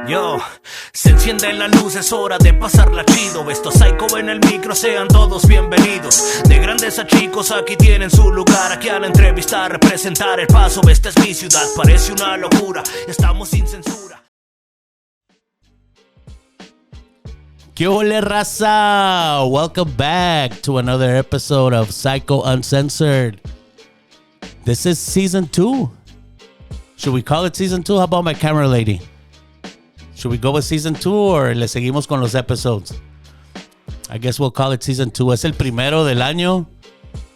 Yo, se encienden las luces, es hora de pasarla chido. Estos psycho en el micro, sean todos bienvenidos. De grandes a chicos, aquí tienen su lugar. Aquí a la entrevista, a representar el paso. Esta es mi ciudad, parece una locura. Estamos sin censura. ¿Qué ole, raza? Welcome back to another episode of Psycho Uncensored. This is season 2. Should we call it season 2? How about my camera lady? Should we go with season 2 or le seguimos con los episodes? I guess we'll call it season 2. Es el primero del año.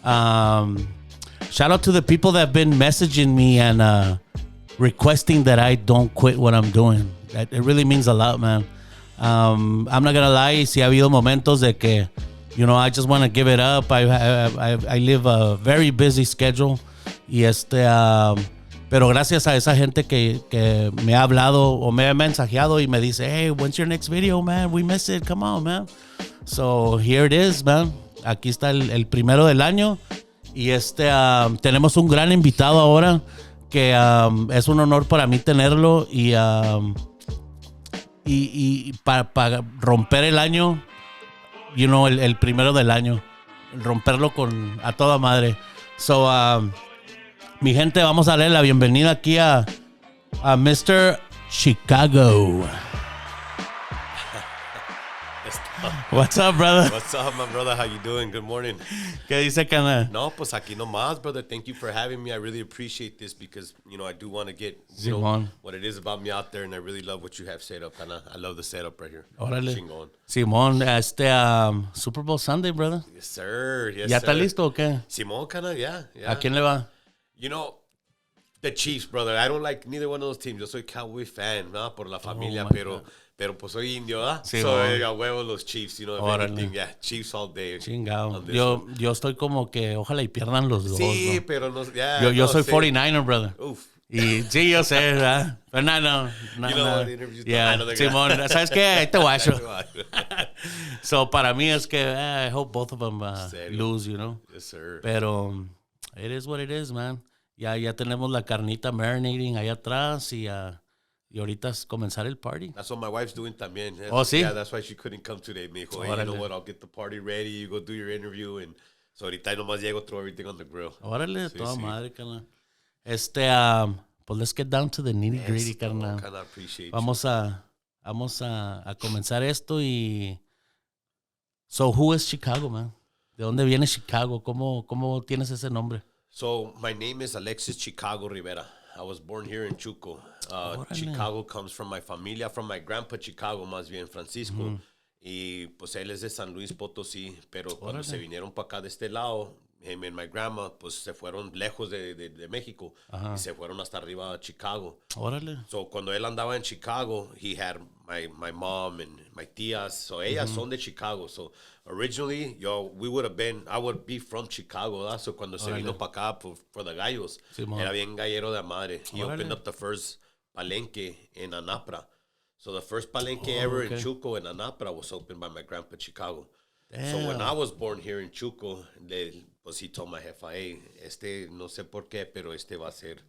Shout out to the people that have been messaging me and requesting that I don't quit what I'm doing. It really means a lot, man. I'm not gonna lie, si ha habido momentos de que, you know, I just want to give it up. I live a very busy schedule. Y pero gracias a esa gente que me ha hablado o me ha mensajeado y me dice, hey, when's your next video, man? We missed it. Come on, man. So here it is, man. Aquí está el primero del año. Y tenemos un gran invitado ahora que es un honor para mí tenerlo. Y para romper el año, you know, el primero del año, romperlo a toda madre. So, mi gente, vamos a darle la bienvenida aquí a Mr. Chicago. What's up, brother? What's up, my brother? How you doing? Good morning. ¿Qué dice, cana? No, pues aquí nomás, brother. Thank you for having me. I really appreciate this because, you know, I do want to get you know, what it is about me out there, and I really love what you have set up, cana. I love the setup right here. Órale. Chingón. Simón, Super Bowl Sunday, brother. Yes, sir. Yes, ¿Ya sir. está listo o qué? Simón, cana, yeah. ¿A quién le va? You know, the Chiefs, brother. I don't like neither one of those teams. Yo soy Cowboy fan, ¿no? Por la familia, pero pues soy indio, ¿verdad? Sí, soy a huevo los Chiefs, you know, if anything, yeah, Chiefs all day. Chingado. Yo estoy como que ojalá y pierdan los dos. Sí, ¿no? pero no, yeah, yo no, soy sí. 49er, brother. Uf. Y sí, yo sé, ¿verdad? Pero no. You know what interviews? Yeah, Simón, ¿sabes qué? Ahí te guacho. So, para mí es que I hope both of them lose, you know? Yes, sir. Pero it is what it is, man. Ya tenemos la carnita marinating ahí atrás y ahorita es comenzar el party. That's what my wife's doing también. Oh, sí? Yeah, that's why she couldn't come today. Me dijo, hey, you know what, I'll get the party ready, you go do your interview. And so ahorita nomás llego, throw everything on the grill. Órale, sí, toda sí. madre, carnal. Pues let's get down to the nitty gritty, carnal. Vamos a comenzar esto y... So, who is Chicago, man? ¿De dónde viene Chicago? ¿Cómo tienes ese nombre? So, my name is Alexis Chicago Rivera. I was born here in Chuco. Chicago comes from my familia, from my grandpa Chicago, más bien, Francisco. Y pues él es de San Luis Potosí, pero cuando se vinieron para acá de este lado, him and my grandma, pues se fueron lejos de México y se fueron hasta arriba a Chicago. Órale. So cuando él andaba en Chicago, he had my mom and my tías, so ellas son de Chicago. So originally, I would be from Chicago, ¿verdad? So cuando se vino para acá for the gallos, era bien gallero de madre. He opened up the first palenque in Anapra. So the first palenque ever in Chuco in Anapra was opened by my grandpa Chicago. Damn. So when I was born here in Chuco, pues he told my jefa, hey, no sé por qué, pero va a ser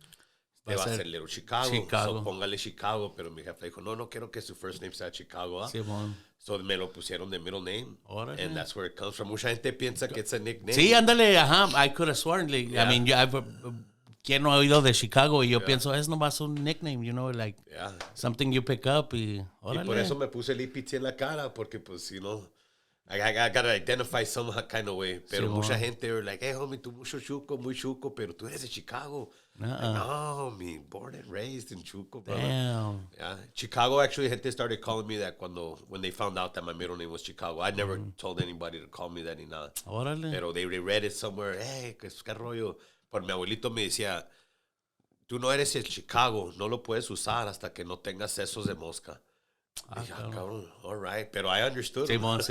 Little Chicago. So póngale Chicago, pero mi jefa dijo, no quiero que su first name sea Chicago. ¿Ah? Simón. So me lo pusieron de middle name. And that's where it comes from. Mucha gente piensa que it's a nickname. Sí, ándale, ajá. I could have sworn. I mean, ¿quién no ha oído de Chicago? Y yo pienso, es nomás un nickname, you know, like something you pick up y órale. Y por eso me puse el IPT en la cara, porque pues, you know, I gotta identify some kind of way. Pero mucha gente were like, hey, homie, tú muy chuco, pero tú eres de Chicago. No, me born and raised in Chuco, brother. Damn. Yeah, Chicago, actually, gente started calling me that when they found out that my middle name was Chicago. I never told anybody to call me that ni nada. Órale. Pero they read it somewhere, hey, qué rollo. Por mi abuelito me decía, tú no eres el Chicago, no lo puedes usar hasta que no tengas sesos de mosca. Cabrón, all right, pero I understood. Simón,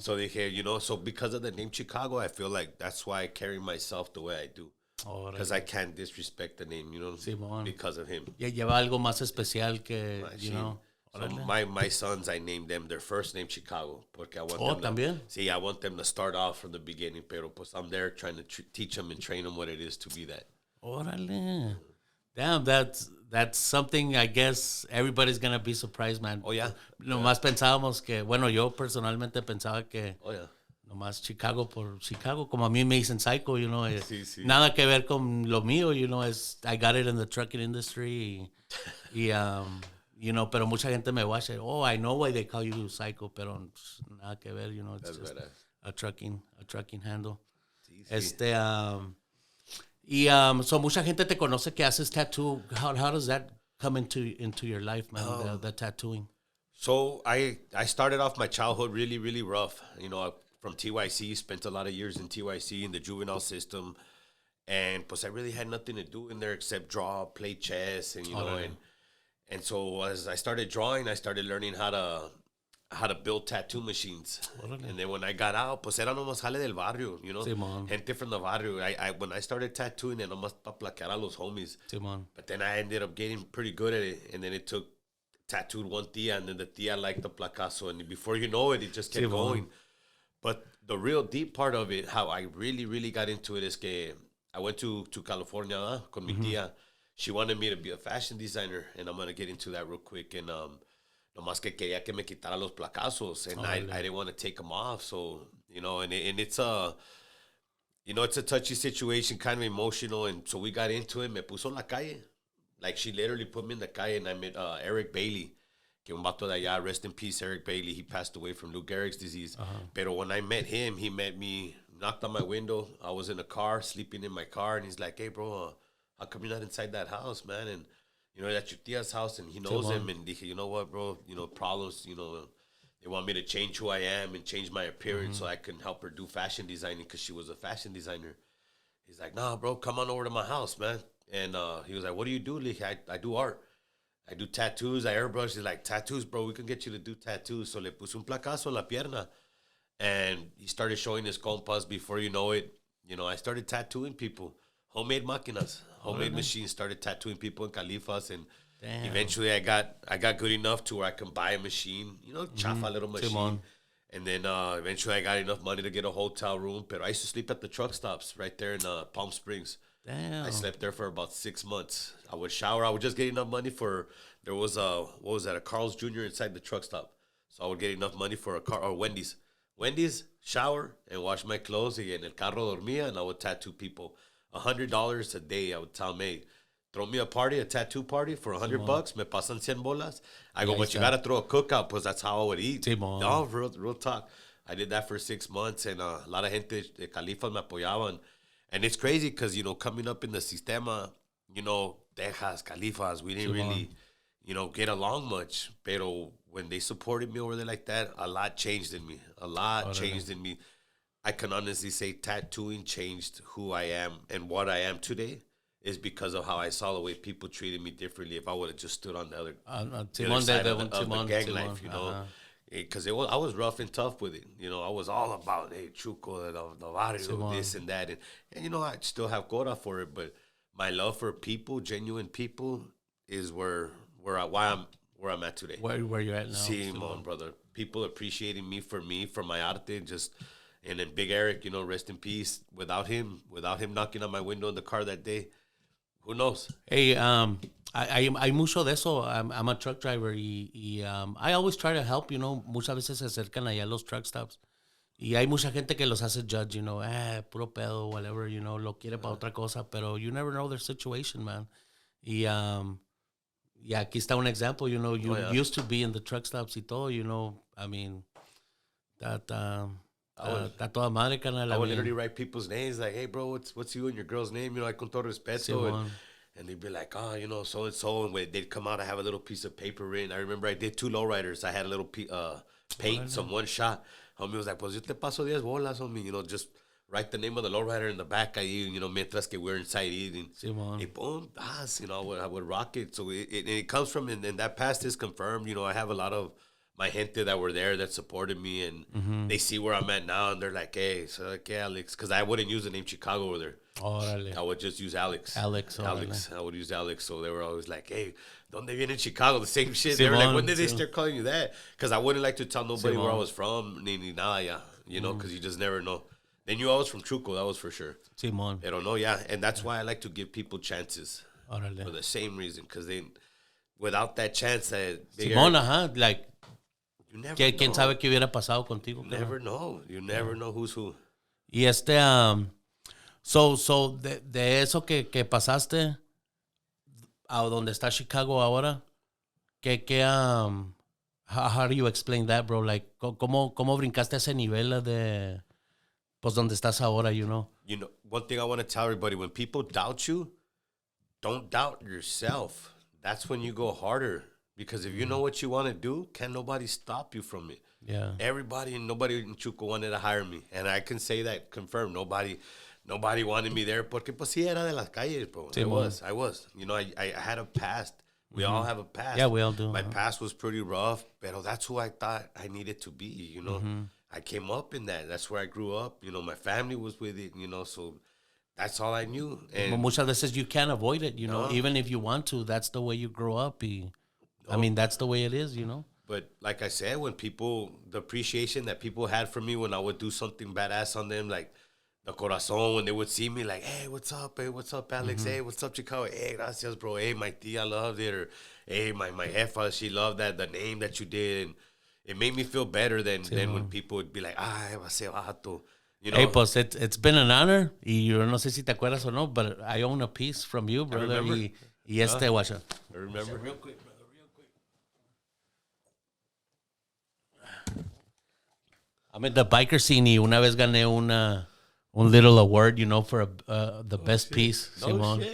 So dije, you know, so because of the name Chicago, I feel like that's why I carry myself the way I do. Because I can't disrespect the name, you know, because of him. Ya lleva algo más especial que, you know. So my sons, I named them their first name Chicago, porque I want them también. See, I want them to start off from the beginning, pero pues I'm there trying to teach them and train them what it is to be that. Órale. Damn, that's that's something I guess everybody's gonna be surprised, man. Oh, yeah. Nomás pensábamos que, bueno, yo personalmente pensaba que Oh, yeah. nomás Chicago por Chicago, como a mí me dicen psycho, Sí. nada que ver con lo mío, es I got it in the trucking industry pero mucha gente me watch it. Oh, I know why they call you psycho, pero nada que ver, it's That's just badass. a trucking handle. Sí. So mucha gente te conoce que haces tattoo. How does that come into your life, man? The tattooing. So I started off my childhood really, really rough. From TYC, spent a lot of years in TYC in the juvenile system. And pues I really had nothing to do in there except draw, play chess, and and so as I started drawing, I started learning how to build tattoo machines. And then when I got out, pues era nomás jale del barrio, Simón. Gente from the barrio. When I started tattooing, era nomás pa plaquear a los homies. Simón. But then I ended up getting pretty good at it, and then it took tattooed one tia, and then the tia liked the placazo, and before you know it just kept going. But the real deep part of it, how I really, really got into it, is que I went to California con mi tia. She wanted me to be a fashion designer, and I'm gonna get into that real quick. And nomás que quería que me quitara los placazos, and I didn't want to take them off. So and it's it's a touchy situation, kind of emotional, and so we got into it. Me puso en la calle, like she literally put me in the calle, and I met Eric Bailey. Que un vato de allá, rest in peace, Eric Bailey. He passed away from Lou Gehrig's disease. Pero when I met him, he met me, knocked on my window. I was in a car, sleeping in my car, and he's like, "Hey, bro, how come you're not inside that house, man?" And that's your tia's house, and he knows him. And dije, you know what, bro? Problems. They want me to change who I am and change my appearance so I can help her do fashion designing because she was a fashion designer. He's like, "Nah, bro, come on over to my house, man." And he was like, "What do you do?" Like, I do art. I do tattoos. I airbrush. He's like, "Tattoos, bro. We can get you to do tattoos." So le puse un placazo en la pierna. And he started showing his compas. Before you know it, I started tattooing people. Homemade máquinas. Homemade machines. Started tattooing people in Califas. And eventually I got good enough to where I can buy a machine. Chafa little machine. Simón. And then eventually I got enough money to get a hotel room. But I used to sleep at the truck stops right there in Palm Springs. Damn. I slept there for about 6 months. I would shower. I would just get enough money there was a Carl's Jr. inside the truck stop. So I would get enough money for or Wendy's. Wendy's, shower, and wash my clothes. Y en el carro dormía, and I would tattoo people. $100 a day. I would tell them, "Hey, throw me a tattoo party for $100. Me pasan 100 bolas." I go, "But you gotta throw a cookout, because that's how I would eat." No, real talk. I did that for 6 months, and a lot of gente de Califas me apoyaban. And it's crazy because, coming up in the sistema, Texas, Califas, we didn't really, get along much. Pero when they supported me over there like that, a lot changed in me. In me. I can honestly say tattooing changed who I am and what I am today is because of how I saw the way people treated me differently if I would have just stood on the other side of the gang life, Because I was rough and tough with it. I was all about, hey, Chuco, the barrio, this and that. And I still have quota for it, but my love for people, genuine people, is where I'm at today. Where you're at now. Simón, brother. People appreciating me for my arte, and then Big Eric, rest in peace. Without him knocking on my window in the car that day, who knows? Hey, hay mucho de eso. I'm a truck driver y I always try to help, muchas veces se acercan allá a los truck stops y hay mucha gente que los hace judge, puro pedo, whatever, lo quiere para otra cosa, pero you never know their situation, man. Y aquí está un ejemplo, you used to be in the truck stops y todo, I mean, that está toda madre, carnal. I would literally write people's names like, "Hey, bro, what's you and your girl's name?" Like, con todo respeto. And they'd be like, "Oh, so-and-so." And they'd come out, I have a little piece of paper written. I remember I did 2 lowriders. I had a little paint, some one shot. Homie was like, "Pues yo te paso 10 bolas, homie." Just write the name of the lowrider in the back ahí, mientras que we're inside eating. Hey, boom, I would rock it. So it comes from, and that past is confirmed. I have a lot of my gente that were there that supported me, and they see where I'm at now, and they're like, "Hey, so like, hey, Alex," because I wouldn't use the name Chicago over there. Órale. I would just use Alex. Alex. I would use Alex. So they were always like, "Hey, ¿dónde viene Chicago?" The same shit. They were like, "When did they start calling you that?" Because I wouldn't like to tell nobody where I was from, ni nada, because you just never know. They knew I was from Truco, that was for sure. Simón. Pero no, yeah. And that's why I like to give people chances. Órale. For the same reason, because they, without that chance, that Simón, ajá, like, you never ¿quién know. sabe qué hubiera pasado contigo? You never know. You never know who's who. Y so de eso que pasaste a donde está Chicago ahora, how do you explain that, bro? Like, ¿cómo brincaste a ese nivel de, pues, donde estás ahora, you know? You know, one thing I want to tell everybody, when people doubt you, don't doubt yourself. That's when you go harder. Because if you know what you want to do, can nobody stop you from it? Yeah. Everybody and nobody in Chuco wanted to hire me. And I can say that, confirmed. Nobody wanted me there. Porque pues sí era de las calles, bro. Sí, I was. You know, I had a past. We all have a past. Yeah, we all do. My past was pretty rough, but that's who I thought I needed to be, you know. I came up in that. That's where I grew up. You know, my family was with it, you know, so that's all I knew. And Muchas veces you can't avoid it, you know. Even if you want to, that's the way you grow up. I mean, that's the way it is, you know. But like I said, when people, the appreciation that people had for me when I would do something badass on them, like the corazón, when they would see me, like, hey, what's up? Hey, what's up, Alex? Hey, what's up, Chicago? Hey, gracias, bro. Hey, my tia loved it. Or, hey, my jefa, she loved that, the name that you did. And it made me feel better than when people would be like, ese vato. You know? Hey, pues, it's been an honor. Y yo no sé si te acuerdas o no, but I own a piece from you, brother. Y guacha. I remember. Real quick, brother, real quick. I'm in the biker scene y una vez gané un little award, you know, for the best piece. Simón.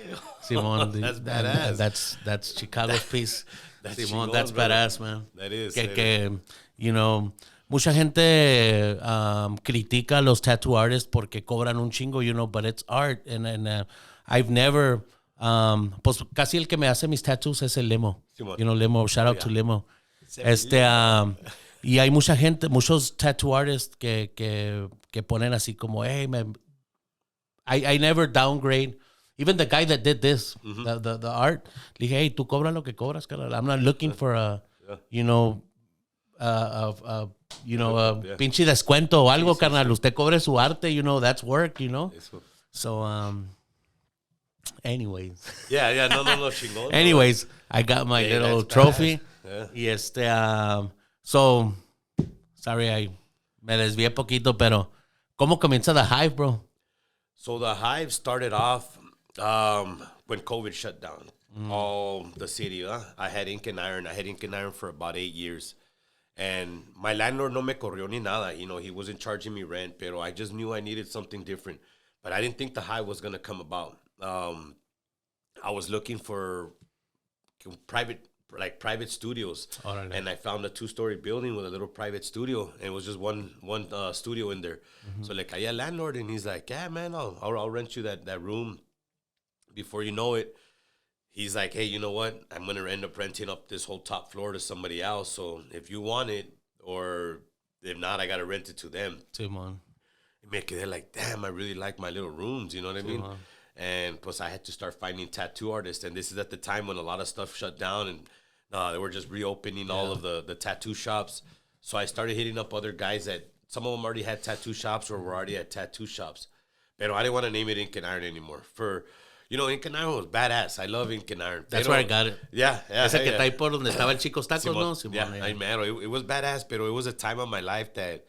Simón. That's badass. That's Chicago's piece. That's Simón, chingón, that's brother. badass, man. That is. Que, you know, mucha gente critica a los tattoo artists porque cobran un chingo, you know, but it's art. And I've never, pues casi el que me hace mis tattoos es el Limo. Simón. You know, Limo, shout out to Limo. Y hay mucha gente, muchos tattoo artists que ponen así como, hey, man, I never downgrade. Even the guy that did this, the art, le dije, hey, tú cobra lo que cobras, carnal. I'm not looking for a, you know, pinche descuento o algo, carnal. Usted cobre su arte, you know, that's work, you know. So, anyways. Yeah, no, chingón. Anyways, I got my little trophy. Y so, sorry, me desvié poquito, pero ¿cómo comienza the Hive, bro? So the Hive started off when COVID shut down all the city. I had ink and iron. I had ink and iron for about 8 years. And my landlord no me corrió ni nada. You know, he wasn't charging me rent, pero I just knew I needed something different. But I didn't think the Hive was going to come about. I was looking for private studios. Órale. And I found a 2-story building with a little private studio, and it was just one studio in there. So like I landlord, and he's like, yeah, man, I'll rent you that room. Before you know it, he's like, hey, you know what, I'm gonna end up renting up this whole top floor to somebody else, so if you want it, or if not, I gotta rent it to them. Simón. Me quedé like, damn, I really like my little rooms, you know what I mean? And plus I had to start finding tattoo artists, and this is at the time when a lot of stuff shut down, and they were just reopening all of the tattoo shops. So I started hitting up other guys that some of them already had tattoo shops or were already at tattoo shops. But I didn't want to name it Ink and Iron anymore. You know, Ink and Iron was badass. I love Ink and Iron. That's where I got it. Yeah. Ese que está ahí por donde estaba el Chico's Tacos, ¿no? Simón, yeah, I mean, it was badass, but it was a time of my life that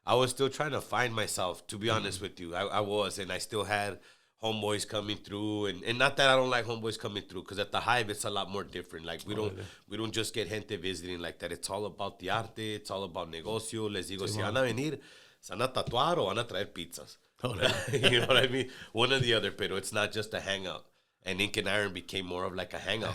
I was still trying to find myself, to be honest with you. I was, and I still had homeboys coming through, and not that I don't like homeboys coming through, because at the Hive it's a lot more different. Like we don't just get gente visiting like that. It's all about the arte. It's all about negocio. Les digo, si van a venir, se van a tatuar o van a traer pizzas. You know what I mean? One or the other, pero it's not just a hangout. And Ink and Iron became more of like a hangout.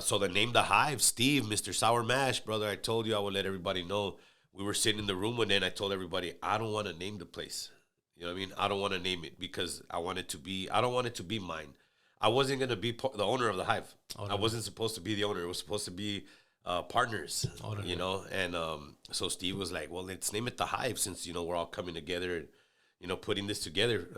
So the name the Hive, Steve, Mr. Sour Mash, brother, I told you I would let everybody know. We were sitting in the room one day, and I told everybody, I don't want to name the place. You know what I mean? I don't want to name it because I don't want it to be mine. I wasn't going to be the owner of the Hive. I wasn't supposed to be the owner. It was supposed to be partners, you know? And so Steve was like, well, let's name it the Hive since, you know, we're all coming together and, you know, putting this together.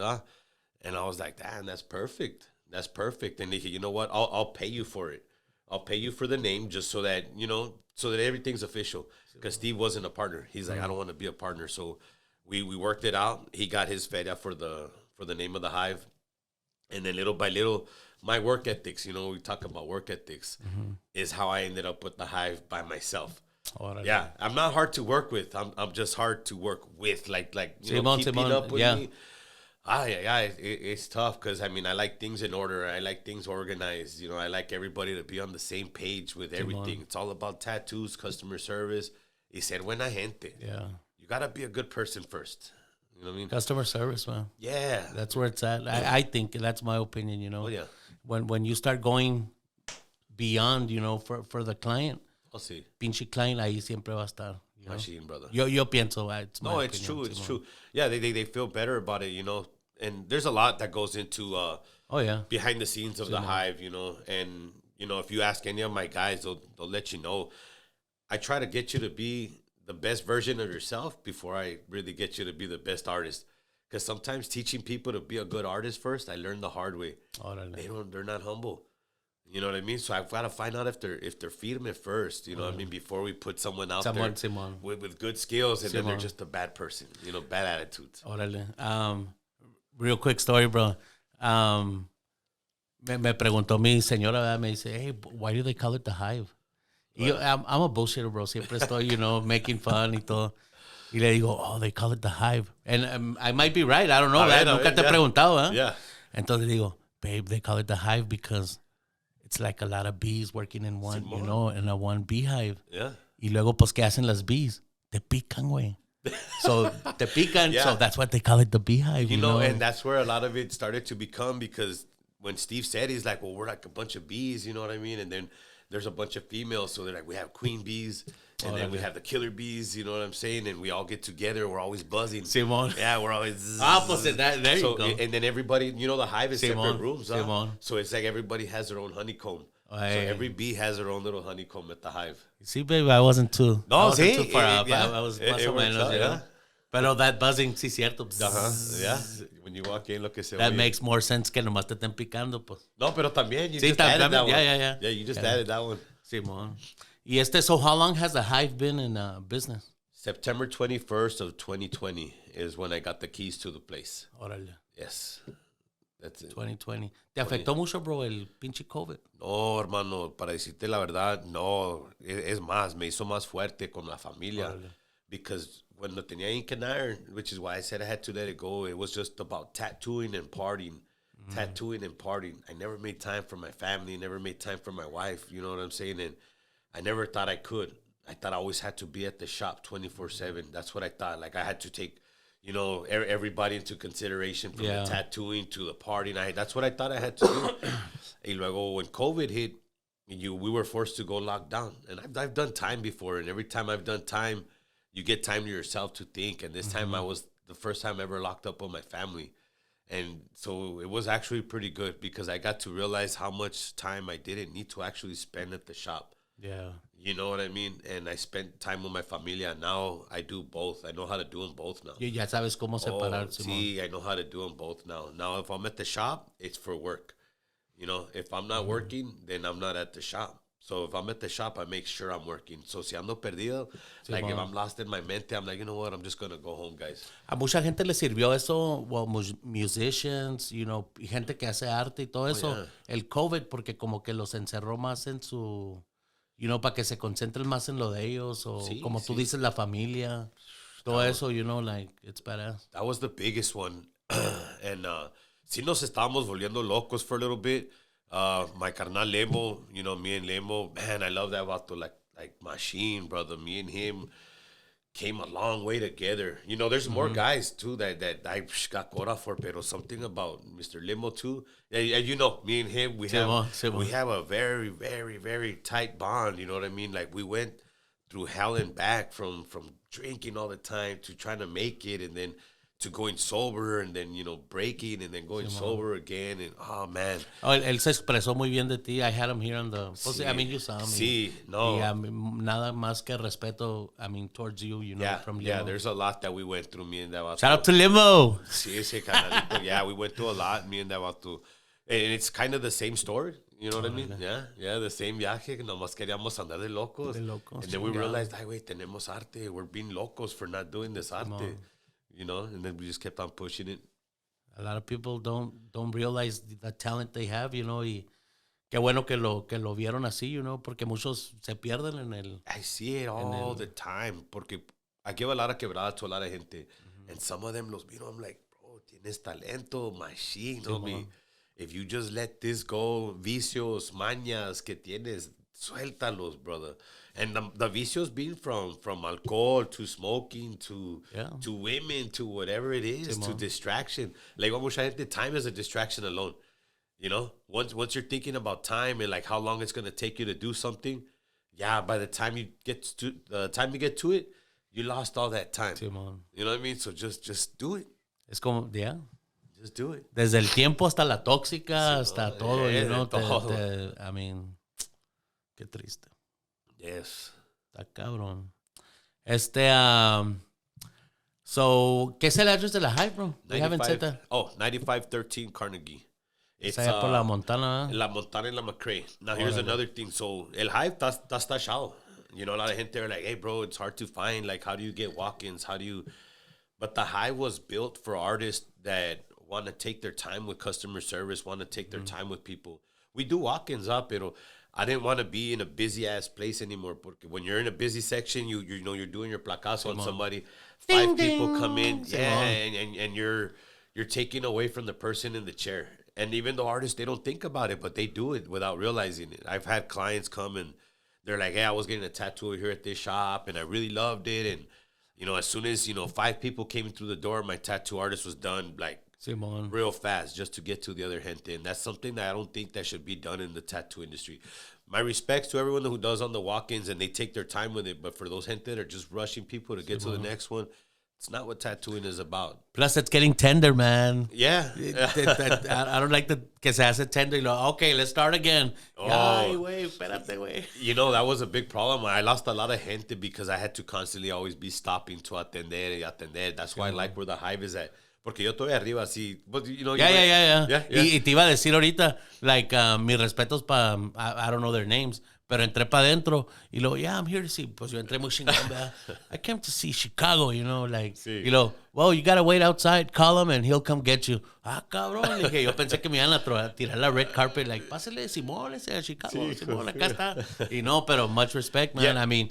And I was like, damn, that's perfect. That's perfect. And they said, you know what? I'll pay you for it. I'll pay you for the name just so that, you know, so that everything's official. Because Steve wasn't a partner. He's like, I don't want to be a partner. So we worked it out. He got his feria for the name of the Hive. And then little by little, my work ethics, you know, we talk about work ethics, is how I ended up with the Hive by myself. Yeah, I'm not hard to work with. I'm just hard to work with. Like you know, keeping up with me. It's tough because I mean I like things in order. I like things organized. You know, I like everybody to be on the same page with everything. It's all about tattoos, customer service. Y ser buena gente. Yeah, you gotta be a good person first. You know what I mean? Customer service, man. Yeah, That's where it's at. I think that's my opinion. You know, oh yeah, when you start going beyond, you know, for the client, I'll see. pinche client ahí siempre va a estar. You know? Machine, brother. Yo pienso. It's my No, it's opinion, true. It's true. Yeah, they feel better about it. You know, and there's a lot that goes into Oh yeah, behind the scenes of the Hive, you know. And, you know, if you ask any of my guys, they'll let you know. I try to get you to be the best version of yourself before I really get you to be the best artist. Because sometimes teaching people to be a good artist first, I learned the hard way. They're not humble. You know what I mean? So I've got to find out if they're firme first. You know what I mean? Before we put someone out there with good skills, and then they're just a bad person. You know, bad attitudes. Órale. Real quick story, bro. Me preguntó mi señora, ¿verdad? Me dice, hey, why do they call it the Hive? Y yo, I'm a bullshitter, bro. Siempre estoy, you know, making fun y todo. Y le digo, oh, they call it the Hive. And I might be right. I don't know. Nunca te he preguntado, ¿eh? Yeah. Entonces digo, babe, they call it the Hive because it's like a lot of bees working in one, you know, in a one beehive. Yeah. Y luego, pues, ¿qué hacen las bees? Te pican, güey. So, te pican. Yeah. So, that's what they call it, the beehive. You know, and that's where a lot of it started to become, because when Steve said, he's like, well, we're like a bunch of bees, you know what I mean? And then there's a bunch of females. So they're like, we have queen bees. And then we have the killer bees, you know what I'm saying? And we all get together. We're always buzzing. Simon. Yeah, we're always... Opposite. There you go. And then everybody, you know, the Hive is Simon. separate rooms. Simon. So it's like everybody has their own honeycomb. So every bee has their own little honeycomb at the Hive. See, baby, I wasn't too far up. Yeah. I was más o menos, you know? Pero that buzzing, sí, cierto. Yeah. When you walk in, look at that makes more sense que nomás te estén picando, pues. No, pero también, you just added that one. Yeah. Yeah, you just added that one. Simon. Y so how long has the Hive been in business? September 21st of 2020 is when I got the keys to the place. Órale. Yes. That's it. 2020. ¿Te afectó mucho, bro, el pinche COVID? No, hermano, para decirte la verdad, no. Es más, me hizo más fuerte con la familia. Órale. Because when lo tenía ink and iron, which is why I said I had to let it go, it was just about tattooing and partying. Tattooing and partying. I never made time for my family, never made time for my wife, you know what I'm saying? And I never thought I could. I thought I always had to be at the shop 24/7. That's what I thought. Like I had to take, you know, everybody into consideration, from the tattooing to the partying. That's what I thought I had to do. Y luego when COVID hit, we were forced to go locked down. And I've done time before, and every time I've done time, you get time to yourself to think. And this time I was the first time ever locked up with my family. And so it was actually pretty good, because I got to realize how much time I didn't need to actually spend at the shop. Yeah. You know what I mean? And I spent time with my familia. Now I do both. I know how to do them both now. Ya sabes cómo separar, sí, I know how to do them both now. Now, if I'm at the shop, it's for work. You know, if I'm not working, then I'm not at the shop. So if I'm at the shop, I make sure I'm working. So si ando perdido, like if I'm lost in my mente, I'm like, you know what? I'm just going to go home, guys. A mucha gente le sirvió eso, well, musicians, you know, y gente que hace arte y todo eso, el COVID, porque como que los encerró más en su, you know, para que se concentren más en lo de ellos, o como tú dices, la familia, todo eso, you know, like, it's badass. That was the biggest one. And sí nos estábamos volviendo locos for a little bit. My carnal Lemo, you know, me and Lemo, man, I love that vato, like machine, brother. Me and him came a long way together. You know, there's more guys too that I got caught up for, pero something about Mr. Lemo too. And you know, me and him, we have a very, very, very tight bond. You know what I mean? Like we went through hell and back from drinking all the time to trying to make it, and then to going sober, and then, you know, breaking, and then going sober again, and oh man. Oh, él se expresó muy bien de ti. I had him here on the. Sí. I mean, you saw him. Sí, no. Y, nada más que respeto. I mean, towards you, you know, from Limo. Yeah, there's a lot that we went through. Me and that vato. Shout out to Limo. Sí, ese canalito. Yeah, we went through a lot. Me and that vato. And it's kind of the same story. You know what I mean? Yeah, the same viaje. Nomás queríamos andar de locos. And then we realized, ay, wait, tenemos arte. We're being locos for not doing this arte. You know, and then we just kept on pushing it. A lot of people don't realize the talent they have, y qué bueno que lo vieron así, porque muchos se pierden en el... I see it all the time, porque I give a lot of quebrada to a lot of gente, and some of them los miro, I'm like, bro, tienes talento, machine, if you just let this go, vicios, mañas que tienes, suéltalos, brother. And the vicios being from alcohol to smoking to women to whatever it is, to distraction. Like, mucha gente, time is a distraction alone. Once you're thinking about time and like how long it's gonna take you to do something, by the time you get to it, you lost all that time. Simón. You know what I mean? So just do it. Es como, Just do it. Desde el tiempo hasta la tóxica, hasta todo, todo. I mean, qué triste. Yes. Está cabrón. So, ¿qué es el address de la Hive, bro? We haven't said that. Oh, 9513 Carnegie. It's allá por la Montana. La Montana and la McCrae. Now, here's another thing. So, el Hive está tachado. A lot of gente are like, hey, bro, it's hard to find. Like, how do you get walk-ins? But the Hive was built for artists that want to take their time with customer service, want to take their time with people. We do walk-ins up, pero I didn't want to be in a busy-ass place anymore. Porque when you're in a busy section, you're doing your placazo on somebody. Five people come in, and you're taking away from the person in the chair. And even though artists, they don't think about it, but they do it without realizing it. I've had clients come and they're like, hey, I was getting a tattoo here at this shop, and I really loved it. And, as soon as, 5 people came through the door, my tattoo artist was done, like, Simón. real fast just to get to the other gente. And that's something that I don't think that should be done in the tattoo industry. My respects to everyone who does on the walk-ins and they take their time with it. But for those gente that are just rushing people to get to the next one, it's not what tattooing is about. Plus, it's getting tender, man. Yeah. I don't like que se hace tender. Okay, let's start again. Ay, güey, espérate, güey. That was a big problem. I lost a lot of gente because I had to constantly always be stopping to atender. That's why I like where the Hive is at. Porque yo estoy arriba así. But, Yeah. Y te iba a decir ahorita, like, mis respetos para, I don't know their names, pero entré para adentro y luego, I'm here to see. Pues yo entré muy chingón, ¿verdad? I came to see Chicago, like, sí. Well, you gotta wait outside, call him and he'll come get you. Cabrón. Le dije, yo pensé que me iban a tirar la red carpet, like, pásale, Simón, ese a Chicago, sí, Simón, acá está. Pero much respect, man. Yeah. I mean,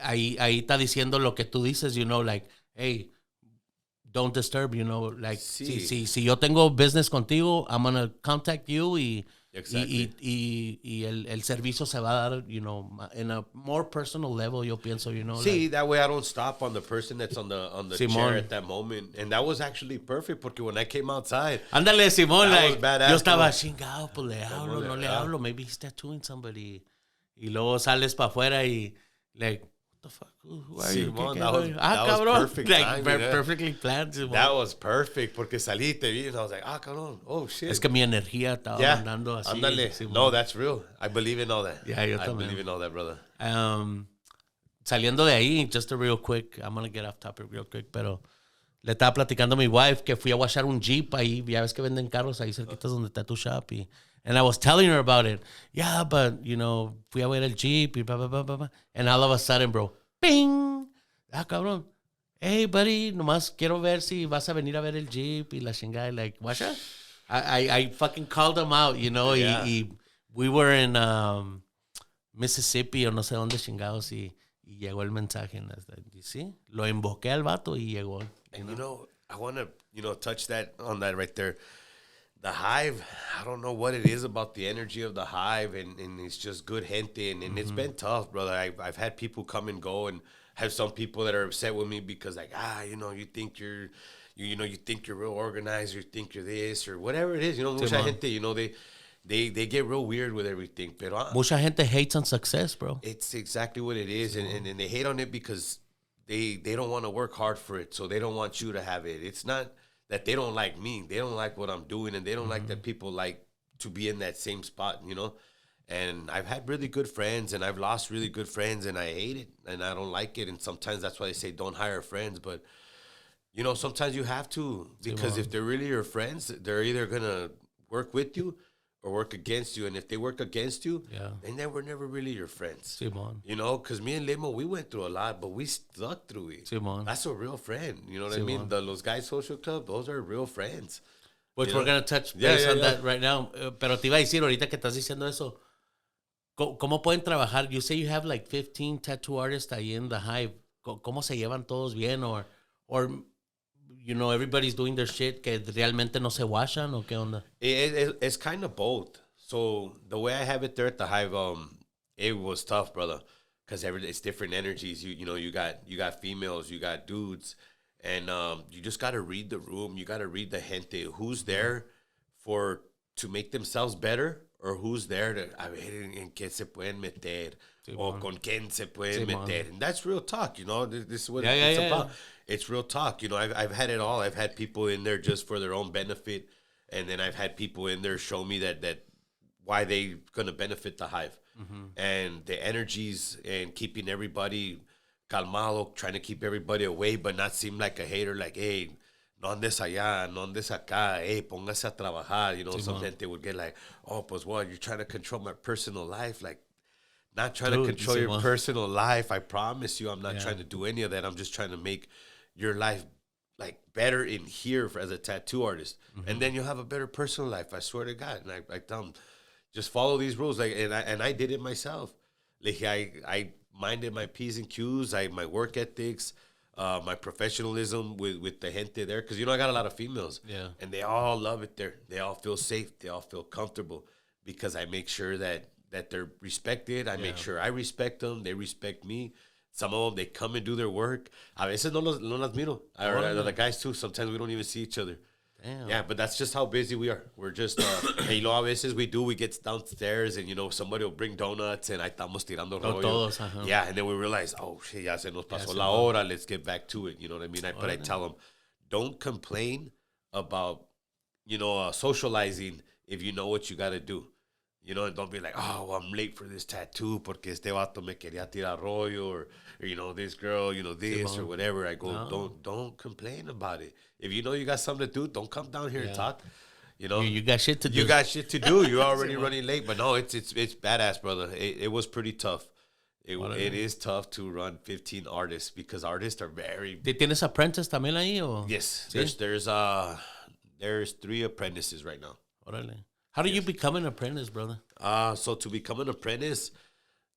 ahí está diciendo lo que tú dices, like, hey, don't disturb, like, sí. si yo tengo business contigo, I'm gonna contact you y el servicio se va a dar, in a more personal level, yo pienso, See, that way I don't stop on the person that's on the Simón. chair at that moment. And that was actually perfect porque when I came outside. Ándale, Simón, like, badass, yo estaba chingado, pues le hablo, no le hablo, maybe he's tattooing somebody. Y luego sales para afuera y, like, what the fuck? Who are you? Simón, that was perfect. Like, timing, perfectly planned, Simón. That was perfect porque salí, te vi, and I was like, cabrón, oh shit. Es que mi energía estaba andando así. Ándale. Simón. No, that's real. I believe in all that. Yeah, yo I también. believe in all that, brother. Saliendo de ahí, just a real quick, I'm gonna get off topic real quick, pero le estaba platicando a mi wife que fui a washar un Jeep ahí, ya ves que venden carros ahí cerquitas donde tattoo shop and I was telling her about it. Yeah, but, fui a ver el Jeep y blah, blah, blah, blah. And all of a sudden, bro, ping! Cabrón. Hey, buddy, nomás quiero ver si vas a venir a ver el Jeep y la chingada. Like, washa? I fucking called him out, Yeah. y we were in Mississippi o no sé dónde chingados y llegó el mensaje. ¿Sí? Lo invoqué al vato y llegó. And I want to, touch on that right there. The Hive, I don't know what it is about the energy of the Hive, and it's just good gente, and it's been tough, brother. I've had people come and go, and have some people that are upset with me because, like, you think you're real organized, or you think you're this, or whatever it is. Mucha gente, they get real weird with everything. Pero, mucha gente hates on success, bro. It's exactly what it is, and they hate on it because they don't want to work hard for it, so they don't want you to have it. It's not that they don't like me. They don't like what I'm doing, and they don't like that people like to be in that same spot, And I've had really good friends, and I've lost really good friends, and I hate it, and I don't like it. And sometimes that's why they say don't hire friends. But, sometimes you have to, because if they're really your friends, they're either going to work with you or work against you. And if they work against you, Yeah. then they were never really your friends. Simon. You know, because me and Limo, we went through a lot, but we stuck through it. Simon. That's a real friend. You know what I mean? Simon. Los Guys Social Club, those are real friends. Which You we're know? going to touch Yeah, base yeah, on yeah. that right now. Pero te iba a decir ahorita que estás diciendo eso. ¿Cómo pueden trabajar? You say you have like 15 tattoo artists ahí in the Hive. ¿Cómo se llevan todos bien? Or you know, everybody's doing their shit que realmente no se washan o qué onda? It's kind of both. So the way I have it there at the Hive, it was tough, brother, because it's different energies. You know, you got females, you got dudes, and you just got to read the room. You got to read the gente. Who's there to make themselves better, or who's there to a ver en qué se pueden meter, or con quién se pueden meter. And that's real talk. You know, this is what it's about. It's real talk. You know, I've had it all. I've had people in there just for their own benefit, and then I've had people in there show me that why they gonna benefit the Hive, and the energies and keeping everybody calmado, trying to keep everybody away, but not seem like a hater. Like, hey, no andes allá, no andes acá, hey, póngase a trabajar. You know, some gente would get like, oh, pues what? You're trying to control my personal life, like. Not trying to control your personal life. I promise you, I'm not trying to do any of that. I'm just trying to make your life like better in here as a tattoo artist, and then you'll have a better personal life. I swear to God. And I tell them, just follow these rules. Like, and I did it myself. Like, I minded my P's and Q's, my work ethics, my professionalism with the gente there, because you know I got a lot of females, and they all love it there. They all feel safe. They all feel comfortable because I make sure that they're respected. I make sure I respect them. They respect me. Some of them, they come and do their work. A veces no las miro. The guys too. Sometimes we don't even see each other. Damn. Yeah, but that's just how busy we are. We're just, y lo a veces we get downstairs and, you know, somebody will bring donuts and ahí estamos tirando rollo. Todos, yeah, and then we realize, oh, shit, ya se nos pasó la hora. Let's get back to it. You know what I mean? But I tell them, don't complain about, you know, socializing if you know what you got to do. You know, and don't be like, oh, well, I'm late for this tattoo porque este vato me quería tirar rollo, or you know, this girl, you know, this or whatever. I go, don't complain about it. If you know you got something to do, don't come down here and talk. You know, you got shit to do. You got shit to do. You're already running late, but no, it's badass, brother. It was pretty tough. It is tough to run 15 artists because artists are very. ¿Tienes apprentice también ahí o? Yes, ¿Sí? There's 3 apprentices right now. Órale. How do you become an apprentice, brother? So to become an apprentice,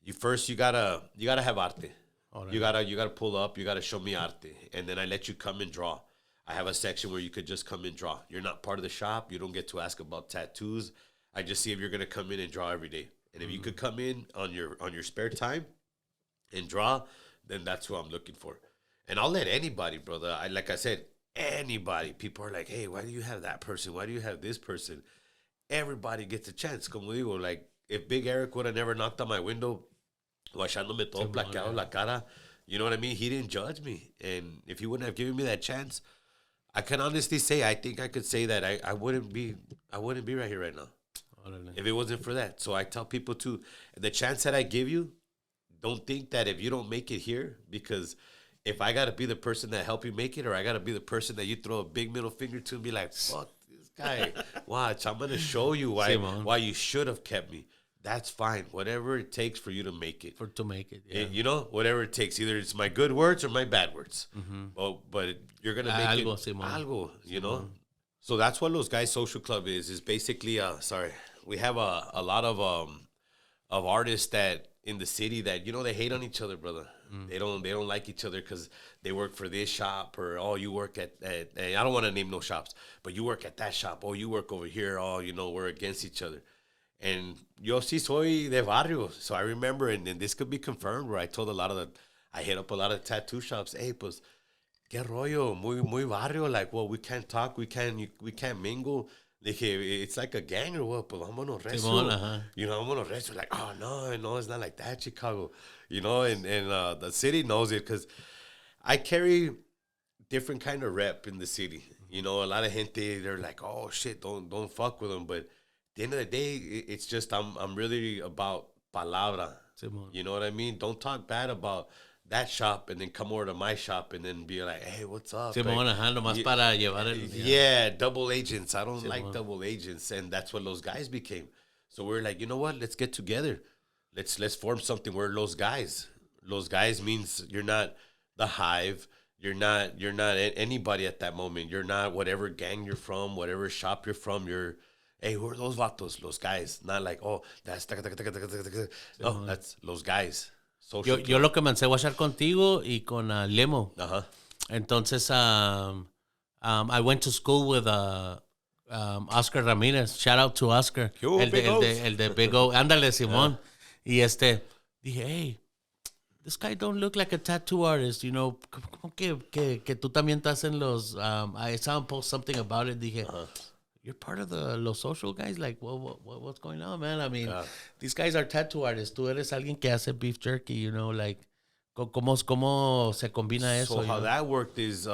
you gotta have arte. Right. You gotta pull up. You gotta show me arte, and then I let you come and draw. I have a section where you could just come and draw. You're not part of the shop. You don't get to ask about tattoos. I just see if you're gonna come in and draw every day, and if you could come in on your spare time and draw, then that's who I'm looking for. And I'll let anybody, brother. Like I said, anybody. People are like, hey, why do you have that person? Why do you have this person? Everybody gets a chance. Como digo, like, if Big Eric would have never knocked on my window, guachándome todo plaqueado la cara, you know what I mean? He didn't judge me. And if he wouldn't have given me that chance, I can honestly say, I think I could say that I wouldn't be right here right now. If it wasn't for that. So I tell people too, the chance that I give you, don't think that if you don't make it here, because if I got to be the person that help you make it, or I got to be the person that you throw a big middle finger to and be like, fuck, guy, watch, I'm gonna show you why you should have kept me. That's fine. Whatever it takes for you to make it. You know, whatever it takes. Either it's my good words or my bad words. But you're gonna make algo, you know. So that's what Los Guys Social Club is basically we have a lot of artists that in the city that, you know, they hate on each other, brother. They don't like each other because they work for this shop, or oh, you work at I don't want to name no shops, but you work at that shop. Oh, you work over here. Oh, you know, we're against each other. And yo sí soy de barrio, so I remember, and this could be confirmed, where I hit up a lot of tattoo shops. Hey, pues, qué rollo, muy barrio. Like, well, we can't talk, we can't mingle. Like, it's like a gang or what? But vámonos recio. You know, vámonos recio. Like, oh no, it's not like that, Chicago. You know, and the city knows it because I carry different kind of rep in the city. You know, a lot of gente, they're like, oh shit, don't fuck with them. But at the end of the day, it's just I'm really about palabra. You know what I mean? Don't talk bad about that shop and then come over to my shop and then be like, hey, what's up? Simón, ajá, nomás para llevar el... Yeah, double agents. I don't like double agents. And that's what Los Guys became. So we're like, you know what? Let's get together. Let's form something. We're Los Guys. Los Guys means you're not the Hive. You're not anybody at that moment. You're not whatever gang you're from, whatever shop you're from. You're, hey, who are those vatos? Los Guys. Not like, oh, that's... No, that's Los Guys. Yo lo comencé a watchar contigo y con Lemo. Uh-huh. Entonces, I went to school with Oscar Ramirez. Shout out to Oscar. El de Big O. Ándale, Simón. Y dije, hey, this guy don't look like a tattoo artist, you know. Como que tú también estás en los... I saw him post something about it. Dije, you're part of the Los Social guys? Like, what's going on, man? I mean, these guys are tattoo artists. Tú eres alguien que hace beef jerky, you know, like, ¿cómo se combina eso? So how that worked is,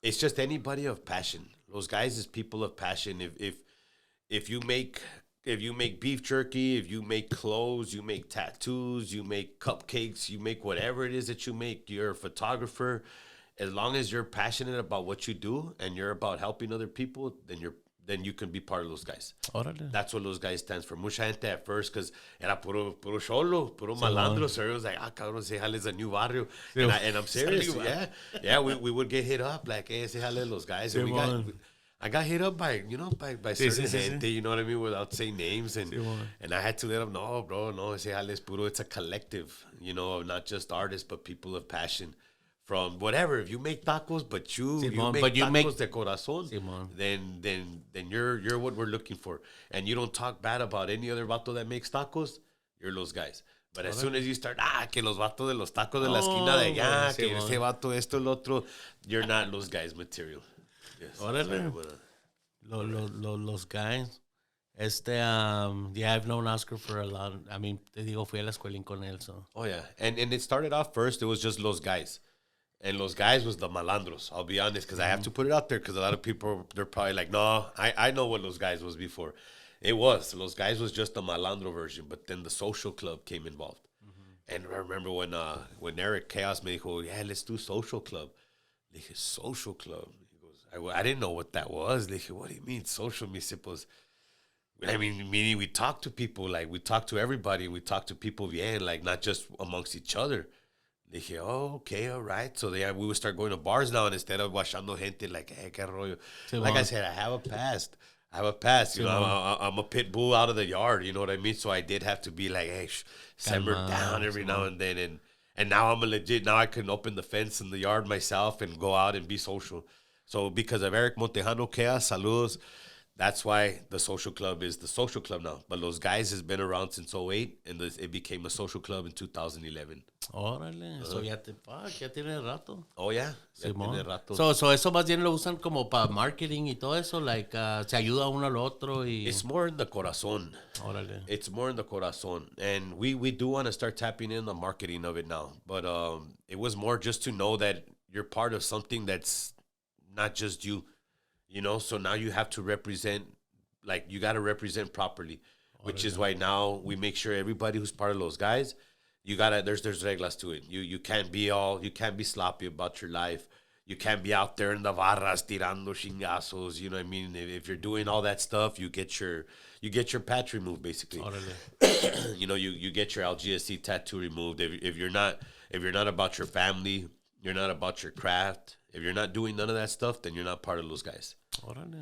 it's just anybody of passion. Those guys is people of passion. If you make beef jerky, if you make clothes, you make tattoos, you make cupcakes, you make whatever it is that you make, you're a photographer. As long as you're passionate about what you do and you're about helping other people, then you can be part of Los Guys. Órale. That's what Los Guys stands for. Mucha gente at first, because era puro cholo, puro malandro. So it was like, cabrón, ese jale is a new barrio. And I'm serious. Yeah, we would get hit up like, hey, ese jale Los Guys. And I got hit up by certain gente, you know what I mean, without saying names. And I had to let them know, bro, no, ese jale es puro. It's a collective, you know, not just artists, but people of passion. From whatever, if you make tacos, but you make tacos de corazón, then you're what we're looking for. And you don't talk bad about any other vato that makes tacos, you're Los Guys. But as soon as you start, que los vatos de los tacos de la esquina de allá, que ese vato esto, el otro, you're not Los Guys material. Yes. Órale. Los Guys. Yeah, I've known Oscar for a lot. I mean, te digo, fui a la escuelín con él, so. Oh, yeah. And it started off first, it was just Los Guys. And Los Guys was the malandros, I'll be honest, because I have to put it out there, because a lot of people, they're probably like, no, I know what Los Guys was before. It was. Los Guys was just the malandro version, but then the social club came involved. And I remember when Eric Chaos me dijo, yeah, let's do social club. Le dije, social club? He goes, I didn't know what that was. Le dije, what do you mean, social? Me suppose. I mean, meaning we talk to people, like we talk to everybody, we talk to people, bien, like not just amongst each other. Dije, oh, okay, all right. So we would start going to bars now, and instead of washando gente, like, hey, qué rollo. Like I said, I have a past. You know, I'm a pit bull out of the yard. You know what I mean? So I did have to be like, hey, simmer down every now and then. And now I'm a legit. Now I can open the fence in the yard myself and go out and be social. So because of Eric Montejano, Chaos, saludos. That's why the social club is the social club now. But Los Guys has been around since 2008, and it became a social club in 2011. Órale, so ya tiene rato. Oh, yeah. Tiene rato. So eso más bien lo usan como para marketing y todo eso, like, se ayuda uno al otro y... It's more in the corazón. Órale. It's more in the corazón. And we do want to start tapping in the marketing of it now. But it was more just to know that you're part of something that's not just you. You know, so now you have to represent, like, you got to represent properly, which is why now we make sure everybody who's part of Los Guys, you got to, there's reglas to it. You can't be sloppy about your life. You can't be out there in the barras tirando chingazos. You know what I mean? If you're doing all that stuff, you get your patch removed, basically. You know, you get your LGSC tattoo removed. If you're not about your family, you're not about your craft. If you're not doing none of that stuff, then you're not part of Los Guys.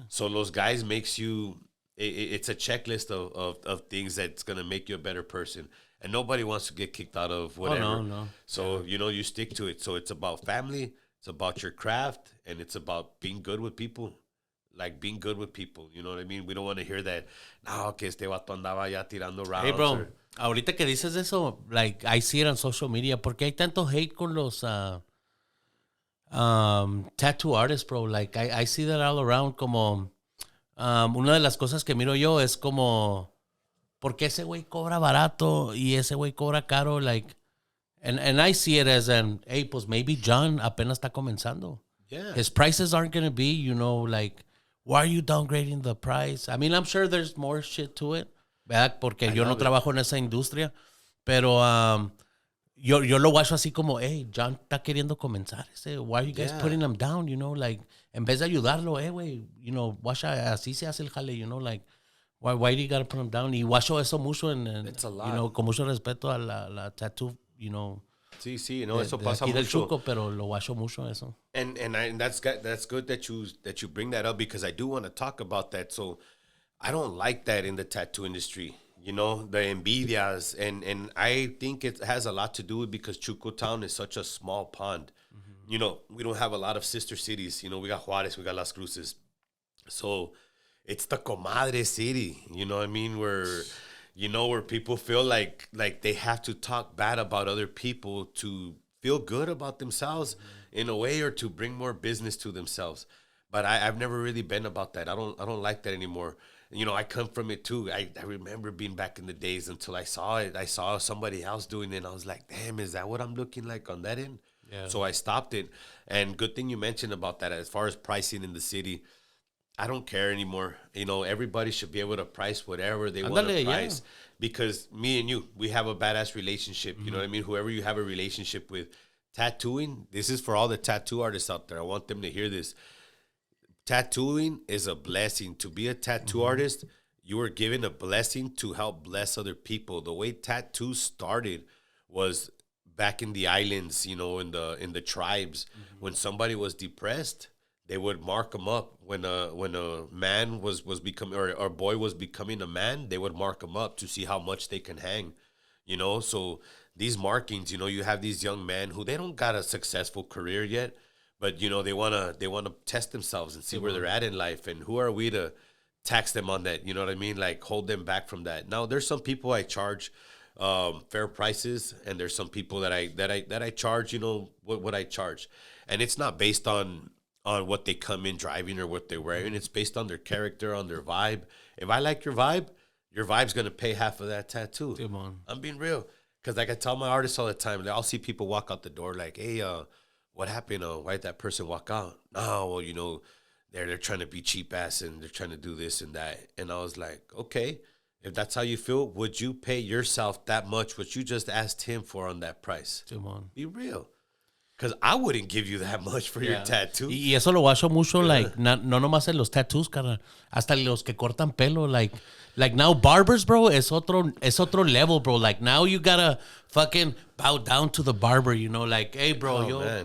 So Los Guys makes you, it's a checklist of things that's going to make you a better person. And nobody wants to get kicked out of whatever. Oh, no. So, you know, you stick to it. So it's about family, it's about your craft, and it's about being good with people. Like, being good with people. You know what I mean? We don't want to hear that, no, que este vato andaba ya tirando rounds. Hey, bro, ahorita que dices eso, like, I see it on social media. ¿Por qué hay tanto hate con los... tattoo artists, bro? Like, I see that all around. Como una de las cosas que miro yo es como, ¿por qué ese güey cobra barato y ese güey cobra caro? Like, and I see it as hey, pues maybe John apenas está comenzando. Yeah. His prices aren't going to be, you know, like, why are you downgrading the price? I mean, I'm sure there's more shit to it, ¿verdad? Porque yo no trabajo en esa industria, pero yo lo guacho así como, hey, John está queriendo comenzar. Why are you guys Yeah. putting him down, you know? Like, en vez de ayudarlo, güey, you know, guacha, así se hace el jale, you know? Like, why do you gotta put him down? Y guacho eso mucho It's a lot. you know, con mucho respeto a la tattoo, you know. Sí, no, eso de pasa aquí del mucho. Chuco, pero lo guacho mucho eso. And that's good that you bring that up, because I do want to talk about that. So I don't like that in the tattoo industry. You know, the envidias, and I think it has a lot to do with because Chuco Town is such a small pond. You know, we don't have a lot of sister cities. You know, we got Juarez, we got Las Cruces. So it's the comadre city, you know what I mean? Where people feel like they have to talk bad about other people to feel good about themselves in a way, or to bring more business to themselves. But I've never really been about that. I don't like that anymore. You know, I come from it too. I remember being back in the days until I saw it. I saw somebody else doing it, and I was like, damn, is that what I'm looking like on that end? Yeah. So I stopped it. And good thing you mentioned about that. As far as pricing in the city, I don't care anymore. You know, everybody should be able to price whatever they want to price. Yeah. Because me and you, we have a badass relationship. You know what I mean? Whoever you have a relationship with. Tattooing, this is for all the tattoo artists out there. I want them to hear this. Tattooing is a blessing. To be a tattoo artist, you were given a blessing to help bless other people. The way tattoos started was back in the islands, you know, in the tribes. When somebody was depressed, they would mark them up. When a man was becoming, or a boy was becoming a man, they would mark them up to see how much they can hang. You know, so these markings, you know, you have these young men who they don't got a successful career yet, but you know they wanna test themselves and see where they're at in life. And who are we to tax them on that? You know what I mean? Like hold them back from that. Now there's some people I charge fair prices, and there's some people that I charge, you know, what I charge, and it's not based on what they come in driving or what they're wearing. It's based on their character, on their vibe. If I like your vibe's gonna pay half of that tattoo. I'm being real. Because like I tell my artists all the time, I'll see people walk out the door like, hey, what happened? Why did that person walk out? Oh, well, you know, they're trying to be cheap ass and they're trying to do this and that. And I was like, okay, if that's how you feel, would you pay yourself that much, what you just asked him for on that price? Be real. Because I wouldn't give you that much for your tattoo. Y eso lo guacho mucho, like, no nomás en los tattoos, carnal. Hasta los que cortan pelo, like now barbers, bro, es otro level, bro. Like now you gotta fucking bow down to the barber, you know, like, hey, bro,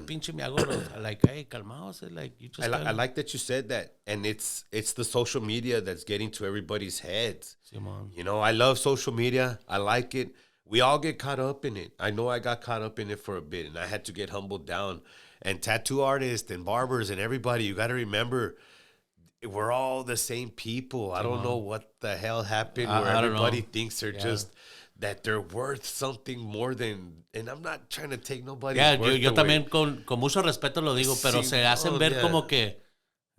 pinche mi hago, like, hey, calmaos, like, you just. I like that you said that, and it's the social media that's getting to everybody's heads. You know, I love social media. I like it. We all get caught up in it. I know I got caught up in it for a bit, and I had to get humbled down. And tattoo artists and barbers and everybody, you got to remember, we're all the same people. I don't know what the hell happened where everybody thinks they're just, that they're worth something more than, and I'm not trying to take nobody's worth yo away. También con mucho respeto lo digo, pero se hacen ver como que,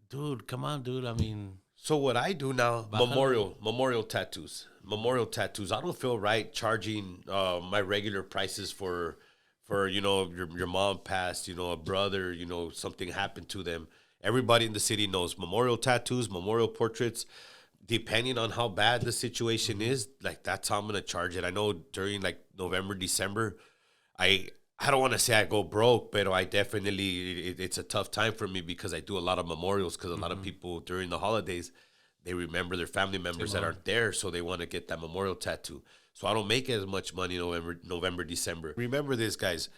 dude, come on, dude, I mean. So what I do now, memorial tattoos. I don't feel right charging my regular prices for you know, your mom passed, you know, a brother, you know, something happened to them. Everybody in the city knows memorial tattoos, memorial portraits. Depending on how bad the situation is, like that's how I'm gonna charge it. I know during like November, December, I don't want to say I go broke, but I definitely it's a tough time for me because I do a lot of memorials because a lot of people during the holidays, they remember their family members that aren't there, so they want to get that memorial tattoo. So I don't make as much money November, December. Remember this, guys.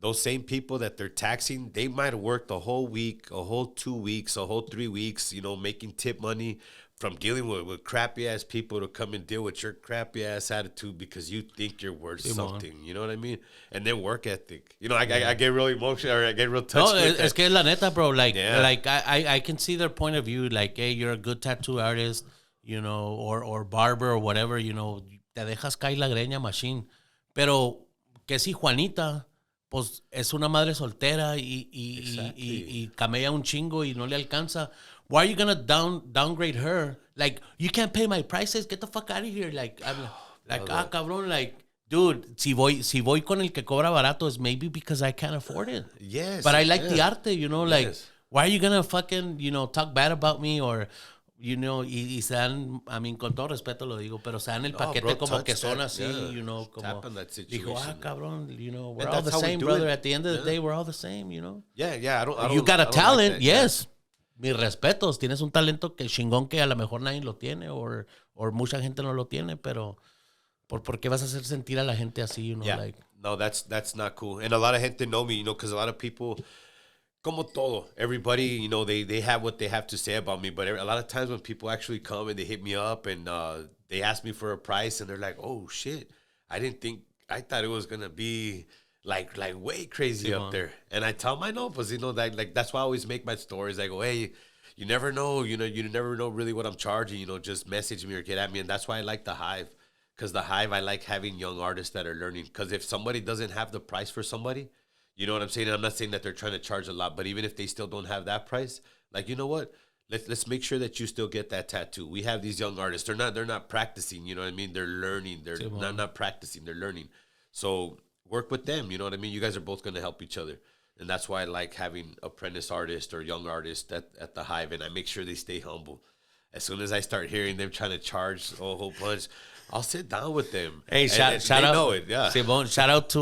Those same people that they're taxing, they might have worked a whole week, a whole 2 weeks, a whole 3 weeks, you know, making tip money from dealing with crappy ass people to come and deal with your crappy ass attitude because you think you're worth something. You know what I mean? And then work ethic. You know, I get really emotional, or I get real touched. No, es que la neta, bro. Like, like I can see their point of view. Like, hey, you're a good tattoo artist, you know, or barber or whatever. You know, te dejas caer la greña machine. Pero que si Juanita, pues es una madre soltera y camella un chingo y no le alcanza. Why are you gonna downgrade her? Like, you can't pay my prices. Get the fuck out of here. Like, I'm like, cabrón. Like, dude, si voy con el que cobra barato, is maybe because I can't afford it. Yes. But I like the arte, you know. Like, why are you gonna fucking, you know, talk bad about me or you know, y se dan, I mean, con todo respeto lo digo, pero se dan el paquete bro, como que touch son that, así, yeah. you know, como, Tap on that dijo, situation. cabrón, you know, we're And all the that's how we same, do brother. it. At the end of the Yeah. day, we're all the same, you know. Yeah, I don't. You got a I don't talent, like that, yeah. yes. Mis respetos, tienes un talento que chingón que a lo mejor nadie lo tiene, o mucha gente no lo tiene, pero ¿por qué vas a hacer sentir a la gente así, you know, Yeah. like... No, that's not cool. And a lot of gente know me, you know, because a lot of people, como todo, everybody, you know, they have what they have to say about me. But a lot of times when people actually come and they hit me up and they ask me for a price and they're like, oh, shit, I thought it was going to be like way crazy up there. And I tell them, I know, because, you know, that's why I always make my stories. I go, hey, you never know, you never know really what I'm charging, you know, just message me or get at me. And that's why I like the Hive. Because the Hive, I like having young artists that are learning. Because if somebody doesn't have the price for somebody, you know what I'm saying? And I'm not saying that they're trying to charge a lot, but even if they still don't have that price, like, you know what? Let's make sure that you still get that tattoo. We have these young artists. They're not practicing, you know what I mean? They're learning. They're not practicing. They're learning. So work with them, you know what I mean? You guys are both going to help each other. And that's why I like having apprentice artists or young artists at the Hive, and I make sure they stay humble. As soon as I start hearing them trying to charge a whole bunch, I'll sit down with them. Hey, shout they out. know it, yeah. Simón, shout out to,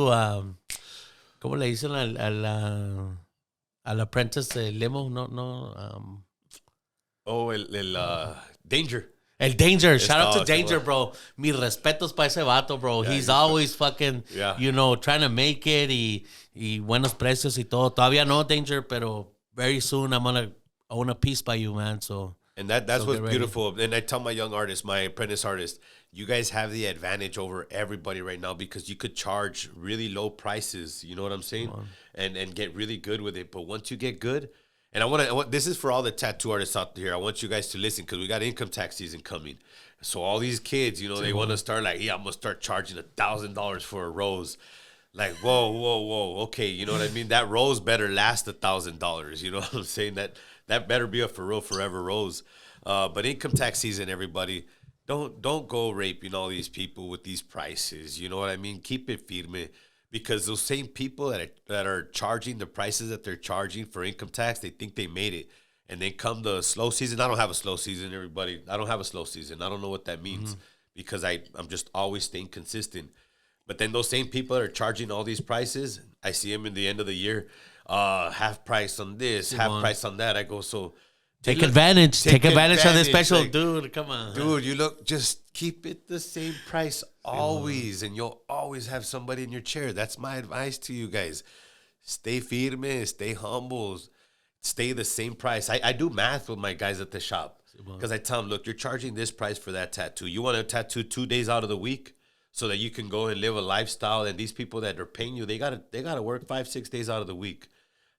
¿cómo le dicen al apprentice de Lemo? No. El Danger. El Danger. Shout out to todo, Danger, bro. Mis respetos para ese vato, bro. Yeah, he's always fucking, yeah. you know, trying to make it y buenos precios y todo. Todavía no, Danger, pero very soon I'm going to own a piece by you, man. So... And that's what's beautiful. And I tell my young artists, my apprentice artists, you guys have the advantage over everybody right now because you could charge really low prices. You know what I'm saying? And get really good with it. But once you get good, and I want this is for all the tattoo artists out there. I want you guys to listen because we got income tax season coming. So all these kids, you know, they want to start like, yeah, I'm gonna start charging $1,000 for a rose. Like, whoa, okay, you know what I mean? That rose better last $1,000. You know what I'm saying? That better be a for real forever rose. But income tax season, everybody, don't go raping all these people with these prices. You know what I mean? Keep it firme. Because those same people that are charging the prices that they're charging for income tax, they think they made it. And then come the slow season. I don't have a slow season, everybody. I don't have a slow season. I don't know what that means because I'm just always staying consistent. But then those same people that are charging all these prices, I see them in the end of the year, half price on this, half price on that. I go, so... Take advantage of this special. Like, dude, come on. Dude, you look, just keep it the same price always, and you'll always have somebody in your chair. That's my advice to you guys. Stay firme, stay humble, stay the same price. I do math with my guys at the shop because I tell them, look, you're charging this price for that tattoo. You want a tattoo 2 days out of the week so that you can go and live a lifestyle, and these people that are paying you, they gotta work 5-6 days out of the week.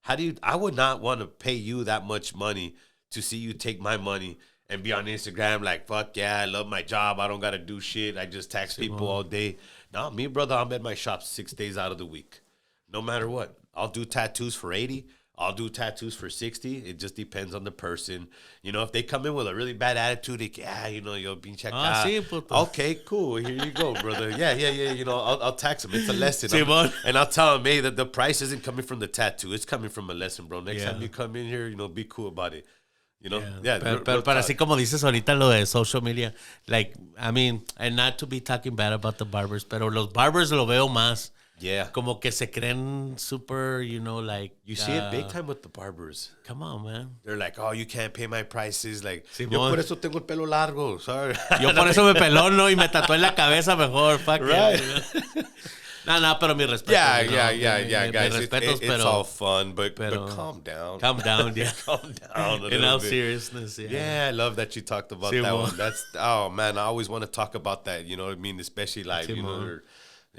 I would not want to pay you that much money to see you take my money and be on Instagram like, fuck yeah, I love my job. I don't got to do shit. I just tax people all day. No, me, brother, I'm at my shop 6 days out of the week. No matter what. I'll do tattoos for 80. I'll do tattoos for 60. It just depends on the person. You know, if they come in with a really bad attitude, you know, yo, pinche acá. Sí, puto. Okay, cool. Here you go, brother. Yeah. You know, I'll tax them. It's a lesson. Sí, and I'll tell them, hey, that the price isn't coming from the tattoo. It's coming from a lesson, bro. Next time you come in here, you know, be cool about it. You know, pero así como dices ahorita lo de social media, like, I mean, and not to be talking bad about the barbers, pero los barbers lo veo más. Yeah. Como que se creen super, you know, like. You see it big time with the barbers. Come on, man. They're like, oh, you can't pay my prices. Like, Simón. yo por eso tengo el pelo largo. Sorry. Yo por eso me pelono y me tatué en la cabeza mejor. Fuck right. it. No, pero mi respeto. Yeah, guys. Respetos, it's all fun, but calm down. Calm down, yeah. Calm down In all seriousness, yeah. Yeah, I love that you talked about that one. Oh, man, I always want to talk about that. You know what I mean? Especially like, you know.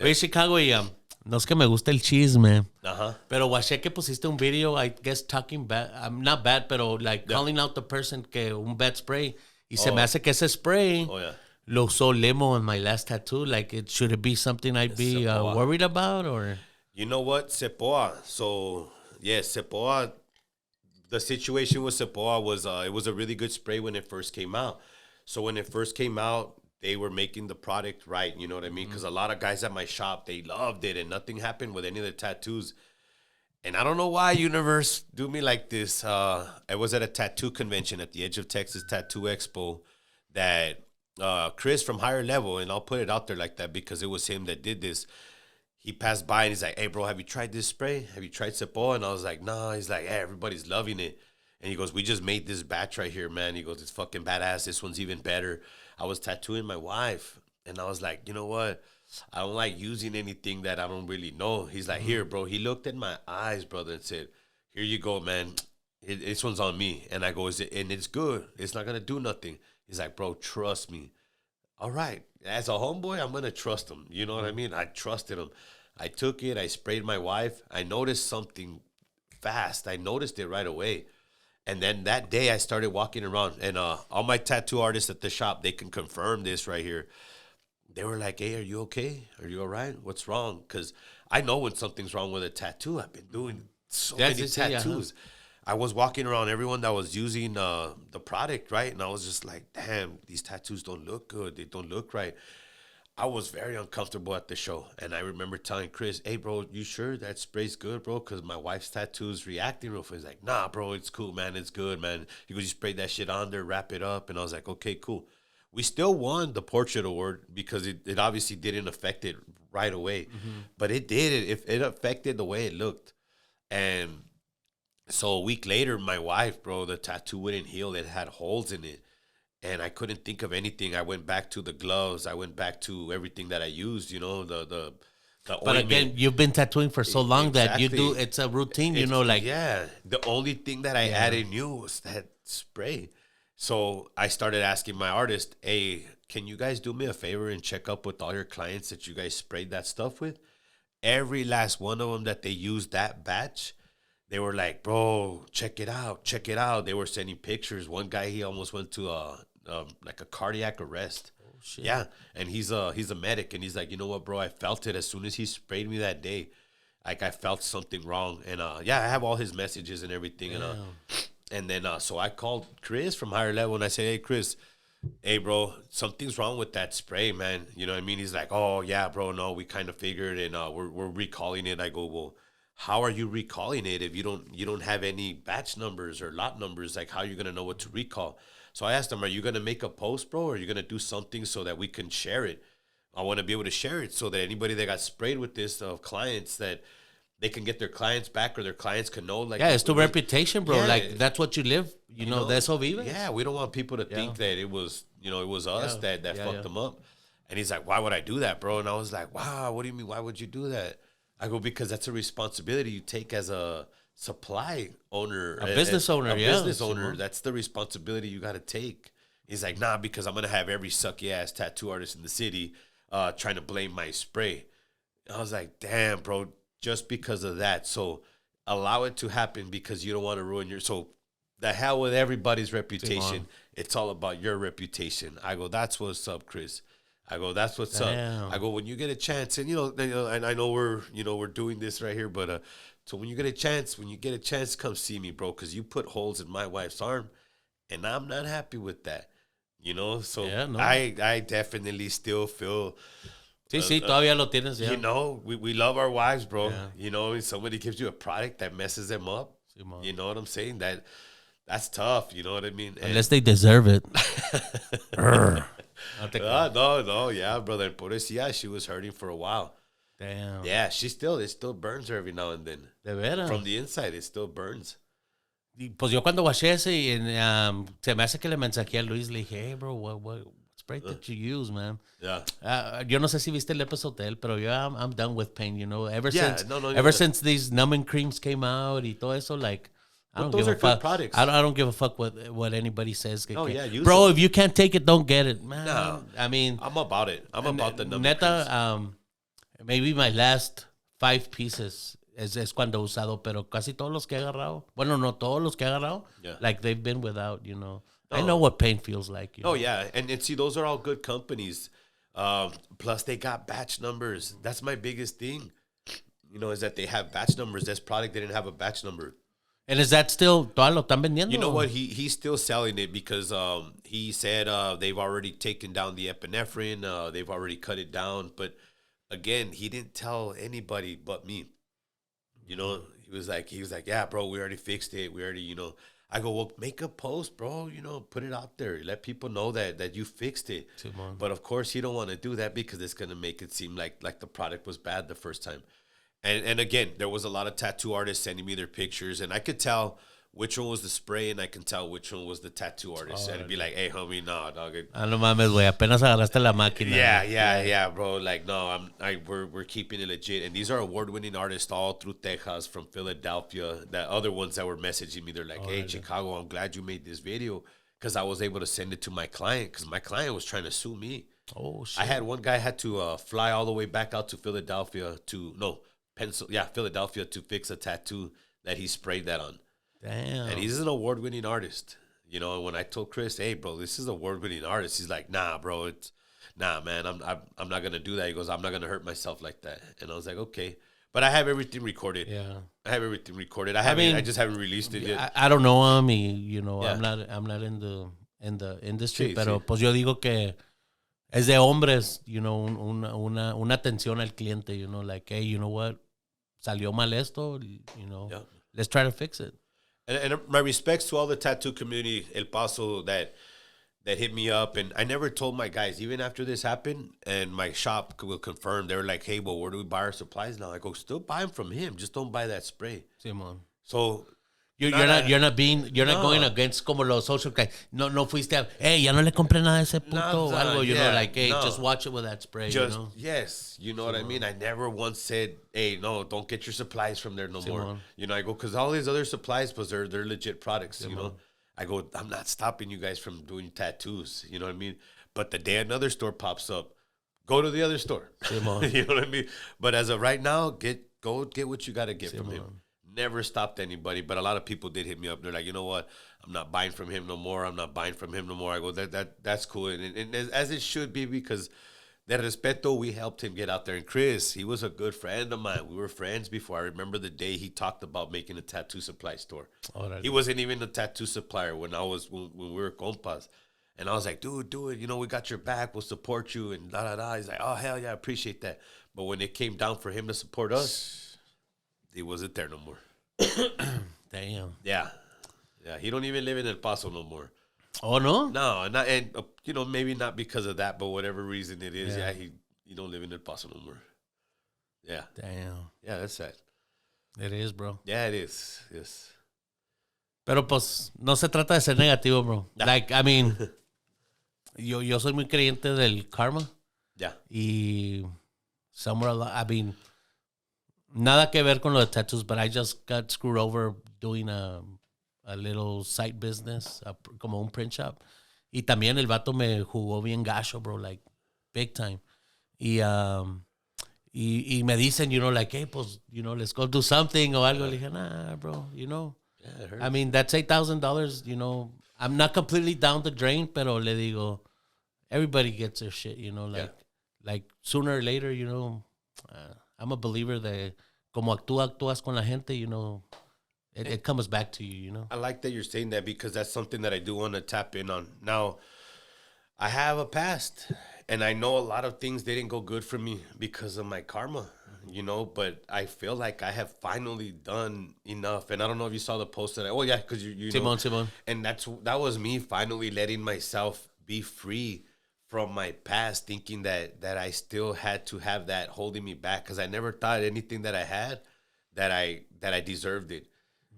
Oye, Chicago, y no es que me guste el chisme, Uh-huh. pero guaché que pusiste un video, I guess, talking bad, not bad, pero like calling out the person que un bad spray. Y se me hace que ese spray lo usó Lemo on my last tattoo. Like, should it be something I'd be worried about, or? You know what? Sepoa. So, yes, Sepoa, the situation with Sepoa was, it was a really good spray when it first came out. So when it first came out, they were making the product right, you know what I mean? Because a lot of guys at my shop, they loved it, and nothing happened with any of the tattoos. And I don't know why universe do me like this. I was at a tattoo convention at the Edge of Texas Tattoo Expo that Chris from Higher Level, and I'll put it out there like that because it was him that did this. He passed by and he's like, "Hey, bro, have you tried this spray? Have you tried Sepo?" And I was like, "No." He's like, "Hey, everybody's loving it." And he goes, "We just made this batch right here, man." He goes, "It's fucking badass. This one's even better." I was tattooing my wife, and I was like, "You know what? I don't like using anything that I don't really know." He's like, "Here, bro." He looked at my eyes, brother, and said, "Here you go, man. This one's on me." And I go, "Is it? And it's good. It's not going to do nothing." He's like, "Bro, trust me." All right. As a homeboy, I'm going to trust him. You know what I mean? I trusted him. I took it. I sprayed my wife. I noticed something fast. I noticed it right away. And then that day, I started walking around. And all my tattoo artists at the shop, they can confirm this right here. They were like, "Hey, are you okay? Are you all right? What's wrong?" Because I know when something's wrong with a tattoo. I've been doing so many tattoos. I was walking around everyone that was using the product, right? And I was just like, damn, these tattoos don't look good. They don't look right. I was very uncomfortable at the show. And I remember telling Chris, "Hey, bro, you sure that spray's good, bro? Because my wife's tattoo's reacting real fast." He's like, "Nah, bro, it's cool, man. It's good, man." He goes, "You spray that shit on there, wrap it up." And I was like, "Okay, cool." We still won the portrait award because it obviously didn't affect it right away. But it did. It affected the way it looked. And so a week later, my wife, bro, the tattoo wouldn't heal. It had holes in it. And I couldn't think of anything. I went back to the gloves. I went back to everything that I used, the But ointment. again, you've been tattooing for so long that you Exactly. do, it's a routine, Yeah, the only thing that I added new was that spray. So I started asking my artist, "Hey, can you guys do me a favor and check up with all your clients that you guys sprayed that stuff with?" Every last one of them that they used that batch, they were like, "Bro, check it out, check it out." They were sending pictures. One guy, he almost went to like a cardiac arrest. Oh shit! Yeah, and he's a medic, and he's like, "You know what, bro? I felt it as soon as he sprayed me that day. Like I felt something wrong." And yeah, I have all his messages and everything, and then so I called Chris from Higher Level, and I said, "Hey, Chris, hey, bro, something's wrong with that spray, man." You know what I mean? He's like, "Oh yeah, bro, no, we kind of figured, and we're recalling it." I go, "Well, how are you recalling it if you don't have any batch numbers or lot numbers? Like, how are you gonna know what to recall?" So I asked him, "Are you gonna make a post, bro, or are you gonna do something so that we can share it? I want to be able to share it so that anybody that got sprayed with this clients that they can get their clients back or their clients can know." Like, yeah, it's the reputation, bro. Yeah. Like that's what you live. You know, de eso vives. Yeah, we don't want people to think that it was us that fucked them up. And he's like, "Why would I do that, bro?" And I was like, "Wow, what do you mean? Why would you do that?" I go, "Because that's a responsibility you take as a supply owner, A business owner, a yeah. business owner. That's the responsibility you got to take." He's like, "Nah, because I'm gonna have every sucky ass tattoo artist in the city trying to blame my spray." I was like, "Damn, bro, just because of that. So allow it to happen because you don't want to ruin your." So the hell with everybody's reputation. It's all about your reputation. I go, "That's what's up, Chris." I go, "That's what's up." I go, "When you get a chance," and and I know we're doing this right here, but so when you get a chance, come see me, bro, because you put holes in my wife's arm, and I'm not happy with that. So I definitely still feel. Sí, todavía lo tienes, yeah. We love our wives, bro. Yeah. If somebody gives you a product that messes them up, you know what I'm saying? That's tough. You know what I mean? Unless they deserve it. No, yeah, brother. Pobrecilla, she was hurting for a while. Damn. Yeah, it still burns her every now and then. De veras. From the inside, it still burns. Y pues yo cuando washé ese, se me hace que le mensajé a Luis, le dije, "Hey, bro, what spray did you use, man?" Yeah. Yo no sé si viste el episode de él, pero yo, I'm done with pain, Ever Yeah, since these numbing creams came out y todo eso, like, I don't those give a are fuck. good products. I don't give a fuck what anybody says. Use bro, them. if you can't take it, don't get it, man. No. I mean, I'm about it. I'm about the numbing neta, maybe my last 5 pieces es cuando he usado, pero casi todos los que he agarrado, bueno, no todos los que he agarrado, like they've been without, I know what pain feels like. Yeah, and see, those are all good companies. Plus, they got batch numbers. That's my biggest thing, is that they have batch numbers. This product didn't have a batch number. And is that still, todavía lo están vendiendo? You know what? He's still selling it because he said they've already taken down the epinephrine. They've already cut it down. But again, he didn't tell anybody but me. he was like, yeah, bro, we already fixed it. We already, I go, well, make a post, bro. Put it out there. Let people know that you fixed it. But of course, he don't want to do that because it's gonna make it seem like the product was bad the first time. And again, there was a lot of tattoo artists sending me their pictures, and I could tell which one was the spray, and I can tell which one was the tattoo artist. And it'd be like, hey, homie, no, dog. No mames, güey. Apenas agarraste la máquina. Yeah, bro. Like, no, we're keeping it legit. And these are award-winning artists all through Texas, from Philadelphia. The other ones that were messaging me, they're like, hey, Chicago, I'm glad you made this video, because I was able to send it to my client, because my client was trying to sue me. Oh, shit. I had one guy had to fly all the way back out to Philadelphia Philadelphia to fix a tattoo that he sprayed that on. Damn. And he's an award-winning artist. When I told Chris, hey, bro, this is an award-winning artist, he's like, nah, bro, man, I'm not going to do that. He goes, I'm not going to hurt myself like that. And I was like, okay. But I have everything recorded. Yeah. I have everything recorded. I just haven't released it yet. I don't know him, Yeah. I'm not in the industry, Sí, pero sí. pues yo digo que es de hombres, una atención al cliente, like, hey, you know what? Salió mal esto, Yeah. let's try to fix it. And my respects to all the tattoo community, El Paso, that hit me up. And I never told my guys, even after this happened, and my shop will confirm, they were like, hey, well, where do we buy our supplies now? I go, still buy them from him. Just don't buy that spray. Simón. So You're not going against como los social guys. No fuiste a, hey, ya no le compré nada a ese puto o algo, like, hey, just watch it with that spray, Yes, you know what I mean? I never once said, hey, no, don't get your supplies from there no more. I go, because all these other supplies, they're legit products, I go, I'm not stopping you guys from doing tattoos, you know what I mean? But the day another store pops up, go to the other store. You know what I mean? But as of right now, go get what you got to get from him. Never stopped anybody, but a lot of people did hit me up. They're like, you know what? I'm not buying from him no more. I go, that's cool. And as it should be, because de respeto, we helped him get out there. And Chris, he was a good friend of mine. We were friends before. I remember the day he talked about making a tattoo supply store. He wasn't even a tattoo supplier when we were compas. And I was like, dude, do it. We got your back. We'll support you. And da-da-da. He's like, oh, hell yeah, I appreciate that. But when it came down for him to support us, he wasn't there no more. Damn. Yeah. He don't even live in El Paso no more. Oh no? No, not, and maybe not because of that, but whatever reason it is, he don't live in El Paso no more. Yeah. Damn. Yeah, that's sad. It is, bro. Yeah, it is. Yes. Pero pues no se trata de ser negativo, bro. Nah. Like, I mean, yo soy muy creyente del karma. Yeah. Y somewhere along, I mean, nada que ver con lo de tattoos, but I just got screwed over doing a little side business, como un print shop. Y también el vato me jugó bien gacho, bro, like, big time. Y me dicen, like, hey, pues, let's go do something o algo. Le dije, nah, bro, Yeah, it hurts. I mean, that's $8,000, I'm not completely down the drain, pero le digo, everybody gets their shit, like sooner or later, I'm a believer that como actúas con la gente, it comes back to you, I like that you're saying that, because that's something that I do want to tap in on. Now, I have a past, and I know a lot of things didn't go good for me because of my karma, but I feel like I have finally done enough. And I don't know if you saw the post that because you know. Simon. And that was me finally letting myself be free from my past, thinking that I still had to have that holding me back, because I never thought anything that I had that I deserved it,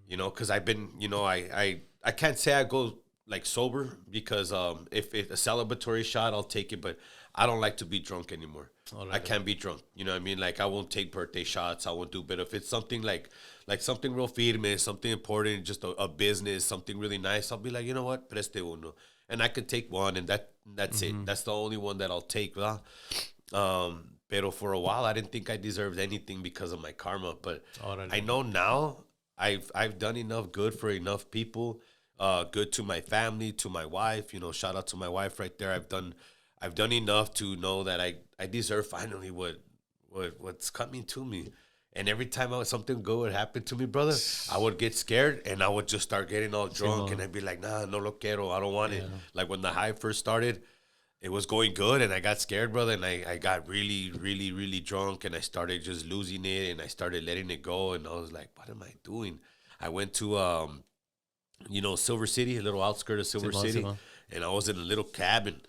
because I've been, I can't say I go like sober, because if it's a celebratory shot, I'll take it, but I don't like to be drunk anymore. I can't be drunk, you know what I mean? Like, I won't take birthday shots, I won't do, but if it's something like something real firme, something important, just a business, something really nice, I'll be like, you know what, preste uno. And I could take one, and that's it. That's the only one that I'll take. Pero for a while, I didn't think I deserved anything because of my karma. But I know now I've done enough good for enough people, good to my family, to my wife. Shout out to my wife right there. I've done enough to know that I deserve finally what's coming to me. And every time something good would happen to me, brother, I would get scared, and I would just start getting all drunk, and I'd be like, nah, no lo quiero, I don't want it. Like when the Hive first started, it was going good, and I got scared, brother, and I got really, really, really drunk, and I started just losing it, and I started letting it go, and I was like, what am I doing? I went to, Silver City, a little outskirt of Silver City, and I was in a little cabin,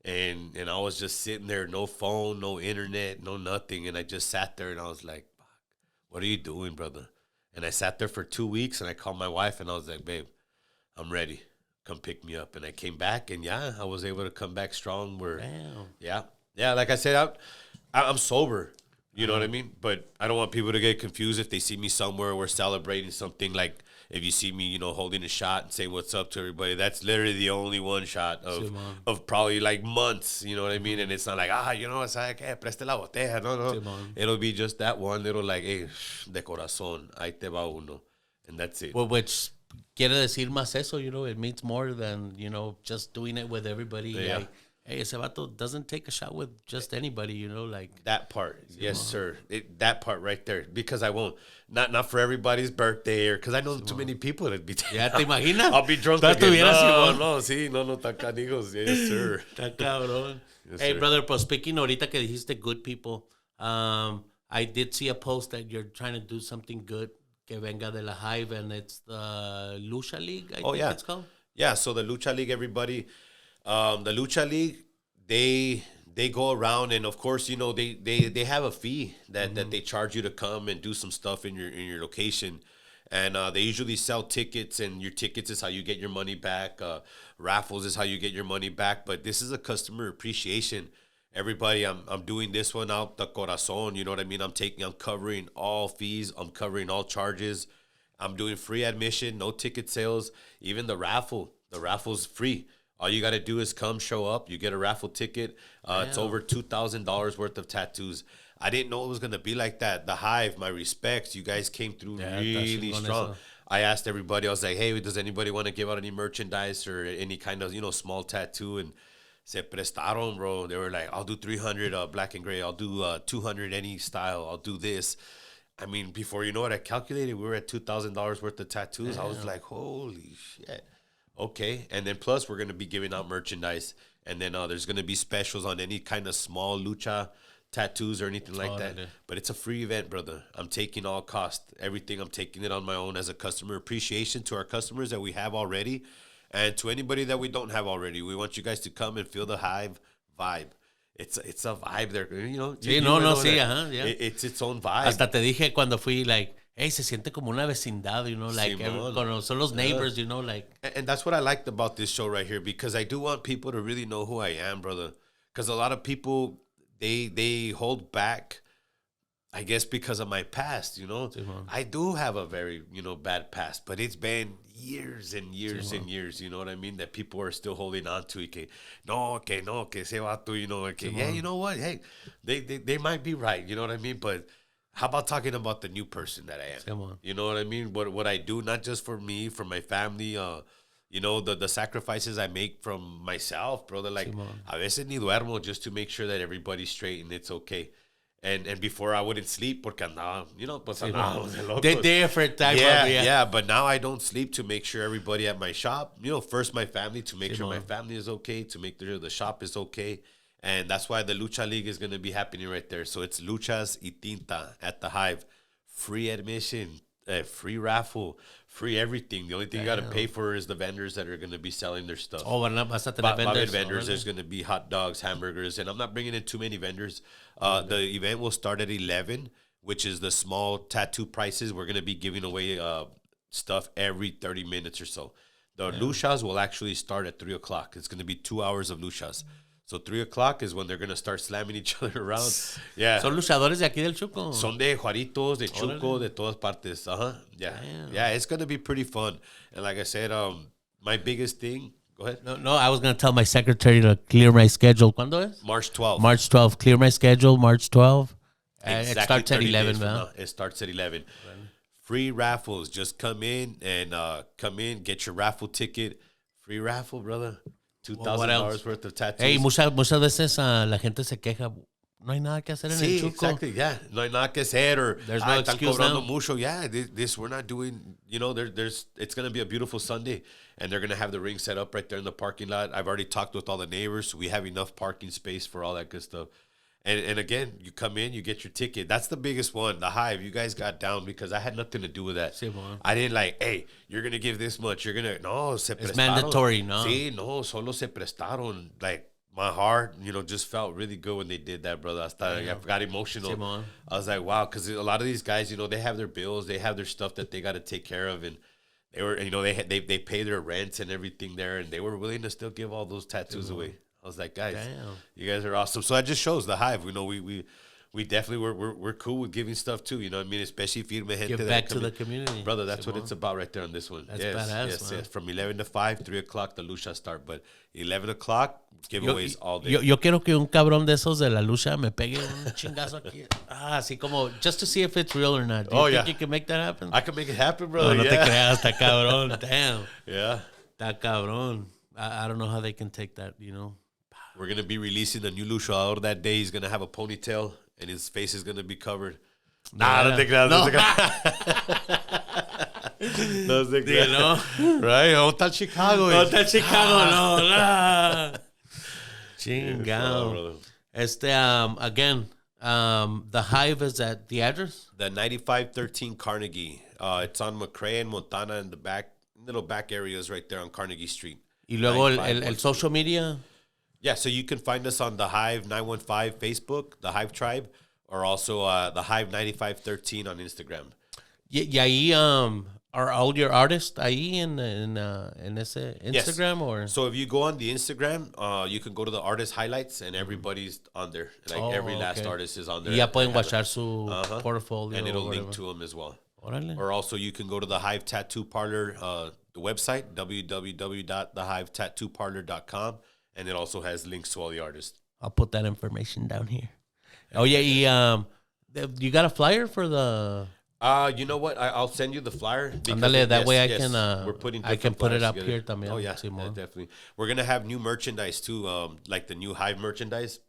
and I was just sitting there, no phone, no internet, no nothing, and I just sat there, and I was like, fuck, what are you doing, brother? And I sat there for 2 weeks, and I called my wife, and I was like, babe, I'm ready. Come pick me up. And I came back, and I was able to come back strong. Yeah. Like I said, I'm sober. You know what I mean? But I don't want people to get confused if they see me somewhere, we're celebrating something. Like if you see me, holding a shot and saying what's up to everybody, that's literally the only one shot of probably like months. You know what I mean? And it's not like, ¿sabes qué? Preste la botella. No. It'll be just that one little like, hey, de corazón, ahí te va uno. And that's it. Well, which quiere decir más eso, it means more than, just doing it with everybody. Yeah. Like, hey, ese vato doesn't take a shot with just anybody, like. That part. Yes, sir. That part right there. Because I won't. Not for everybody's birthday or because I know too many people that'd be taking. Ya te imaginas. I'll be drunk again. No, tan canijos. Yes, sir. Está cabrón. Yes, hey, sir. brother, pues speaking ahorita que dijiste good people, I did see a post that you're trying to do something good que venga de la Hive, and it's the Lucha League, I think it's called. Yeah, so the Lucha League, everybody, the Lucha League, they go around, and of course, they have a fee that they charge you to come and do some stuff in your location, and they usually sell tickets, and your tickets is how you get your money back. Raffles is how you get your money back, but this is a customer appreciation. Everybody, I'm doing this one out the corazon. You know what I mean? I'm covering all fees. I'm covering all charges. I'm doing free admission, no ticket sales. Even the raffle's free. All you got to do is come, show up. You get a raffle ticket. It's over $2,000 worth of tattoos. I didn't know it was going to be like that. The Hive, my respects. You guys came through really strong. I asked everybody. I was like, hey, does anybody want to give out any merchandise or any kind of, small tattoo? And se prestaron, bro. They were like, I'll do 300 black and gray. I'll do 200 any style. I'll do this. I mean, before you know it, I calculated we were at $2,000 worth of tattoos. I was like, holy shit. Okay. And then plus we're going to be giving out merchandise. And then there's going to be specials on any kind of small lucha tattoos or anything like that. But it's a free event, brother. I'm taking all cost. Everything, I'm taking it on my own as a customer appreciation to our customers that we have already. And to anybody that we don't have already, we want you guys to come and feel the Hive vibe. It's a vibe there, Sí, ajá, yeah. It's its own vibe. Hasta te dije cuando fui, like, hey, se siente como una vecindad, like, son los neighbors, like. And that's what I liked about this show right here, because I do want people to really know who I am, brother. Because a lot of people, they hold back, I guess, because of my past, I do have a very, bad past, but it's been years and years and years, you know what I mean, that people are still holding on to. Que ese vato, yeah, you know what? Hey, they might be right, you know what I mean? But how about talking about the new person that I am? You know what I mean? What I do, not just for me, for my family, the sacrifices I make from myself, brother. Like, a veces ni duermo just to make sure that everybody's straight and it's okay. And before I wouldn't sleep porque andaba, pues andábamos de locos. The different type of, yeah. But now I don't sleep to make sure everybody at my shop, first my family, to make sure my family is okay, to make sure the shop is okay. And that's why the Lucha League is going to be happening right there. So it's Luchas y Tinta at the Hive. Free admission, free raffle, free everything. The only thing you got to pay for is the vendors that are going to be selling their stuff. Oh, vas a tener vendors. There's going to be hot dogs, hamburgers, and I'm not bringing in too many vendors. The event will start at 11, which is the small tattoo prices. We're going to be giving away stuff every 30 minutes or so. The luchas will actually start at 3 o'clock. It's going to be 2 hours of luchas. So 3 o'clock is when they're going to start slamming each other around. Yeah. ¿Son luchadores de aquí del Chuco? Son de Juaritos, de Chuco, de todas partes. Yeah. Damn. Yeah, it's going to be pretty fun. And like I said, my biggest thing, go ahead. No, I was going to tell my secretary to clear my schedule. ¿Cuándo es? March 12th. March 12th. Clear my schedule, March 12th. Exactly, it starts at 11, man. It starts at 11. Free raffles. Just come in and get your raffle ticket. Free raffle, brother. $2,000 worth of tattoos. Hey, muchas veces la gente se queja. no hay nada que hacer en Sí, el Chuco. exactly, yeah. No hay nada que hacer, or There's no están excuse cobrando now. mucho. Yeah, this we're not doing, you know, there's it's going to be a beautiful Sunday, and they're going to have the ring set up right there in the parking lot. I've already talked with all the neighbors, so we have enough parking space for all that good stuff. And again, you come in, you get your ticket. That's the biggest one. The Hive, you guys got down because I had nothing to do with that. Sí, bueno. I didn't like, hey, you're going to give this much. You're going to, no, se prestaron. It's mandatory, no? Sí, no, solo se prestaron. Like, my heart, you know, just felt really good when they did that, brother. I got emotional. Sí, bueno. I was like, wow, because a lot of these guys, you know, they have their bills. They have their stuff that they got to take care of. And they were, you know, they pay their rents and everything there. And they were willing to still give all those tattoos away. I was like, guys, you guys are awesome. So that just shows the Hive. You know, we definitely we're cool with giving stuff too. You know what I mean? Especially firme gente. Give back to the community. Brother, that's what it's about right there on this one. That's badass, man. Yes. From 11 to 5, 3 o'clock, the lucha start. But 11 o'clock, giveaways all day. Yo quiero que un cabrón de esos de la lucha me pegue un chingazo aquí. Así como, just to see if it's real or not. Do you think you can make that happen? I can make it happen, brother. No te creas, está cabrón. Damn. Yeah. Está cabrón. I don't know how they can take that, you know. We're going to be releasing a new luchador that day. He's going to have a ponytail, and his face is going to be covered. Nah, I don't think that's no. You know? Right? ¿Dónde está Chicago? ¿Dónde está Chicago? No. Chingado. Again, the Hive is at the address? The 9513 Carnegie. It's on McRae and Montana in the back, little back areas right there on Carnegie Street. Y luego el social media? Yeah, so you can find us on the Hive 915 Facebook, the Hive Tribe, or also the Hive 9513 on Instagram. Y ahí are all your artists ahí en ese Instagram? Yes. Or so if you go on the Instagram, you can go to the artist highlights and everybody's on there. Like every last artist is on there. Y ya pueden watchar su portfolio. And it'll link to them as well. Órale. Or also you can go to the Hive Tattoo Parlor, the website, www.thehivetattooparlor.com. And it also has links to all the artists. I'll put that information down here. Oh, yeah. You got a flyer for the... You know what? I'll send you the flyer. Andale, that way I can we're putting I can put it up together. here también. Oh, yeah, definitely. We're going to have new merchandise, too, like the new Hive merchandise.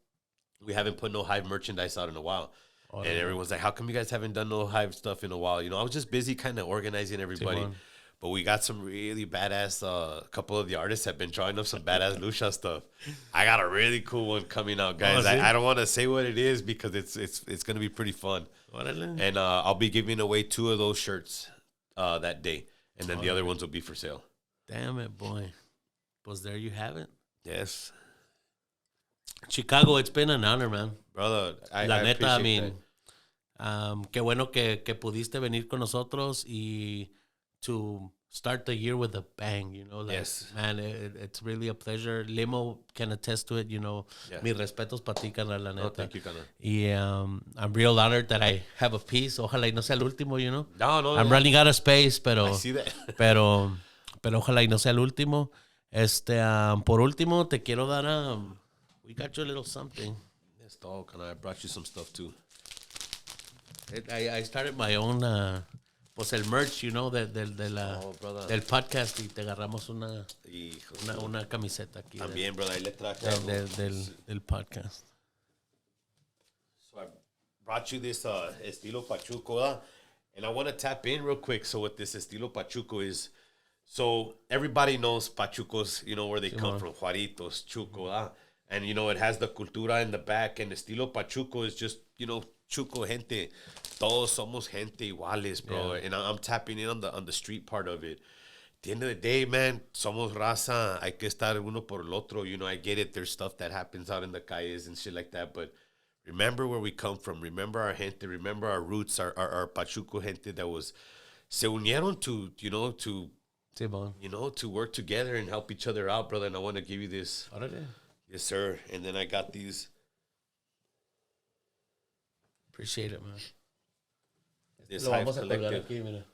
We haven't put no Hive merchandise out in a while. Oh, and everyone's like, how come you guys haven't done no Hive stuff in a while? You know, I was just busy kind of organizing everybody. But we got some really badass, a couple of the artists have been drawing up some badass lucha stuff. I got a really cool one coming out, guys. I don't want to say what it is because it's going to be pretty fun. And I'll be giving away 2 of those shirts that day. And then the other ones will be for sale. Damn it, boy. Pues there you have it. Yes. Chicago, it's been an honor, man. Brother, La neta, I appreciate mean, qué bueno que pudiste venir con nosotros y to start the year with a bang, you know. Like, yes. Man, it's really a pleasure. Limo can attest to it, you know. Yeah. Mis respetos para ti, carnal, la neta. Oh, thank you, carnal. Y I'm real honored that I have a piece. Ojalá y no sea el último, you know. No. I'm running out of space, pero... I see that. pero ojalá y no sea el último. Por último, te quiero dar... we got you a little something. Yes, dog. And I brought you some stuff, too. I started my own... Pues el merch, you know, del podcast y te agarramos una camiseta aquí. También, brother, ahí le traje del podcast. So I brought you this Estilo Pachuco, and I want to tap in real quick. So what this Estilo Pachuco is, so everybody knows Pachucos, you know, where they come from, Juaritos, Chuco, and, you know, it has the cultura in the back, and Estilo Pachuco is just, you know, Chuco gente. Todos somos gente iguales, bro. Yeah. And I'm tapping in on the street part of it. At the end of the day, man, somos raza. Hay que estar uno por el otro. You know, I get it. There's stuff that happens out in the calles and shit like that. But remember where we come from. Remember our gente. Remember our roots, our Pachuco gente that was... Se unieron to work together and help each other out, brother. And I want to give you this. Órale. Yes, sir. And then I got these. Appreciate it, man. This Hive Collective.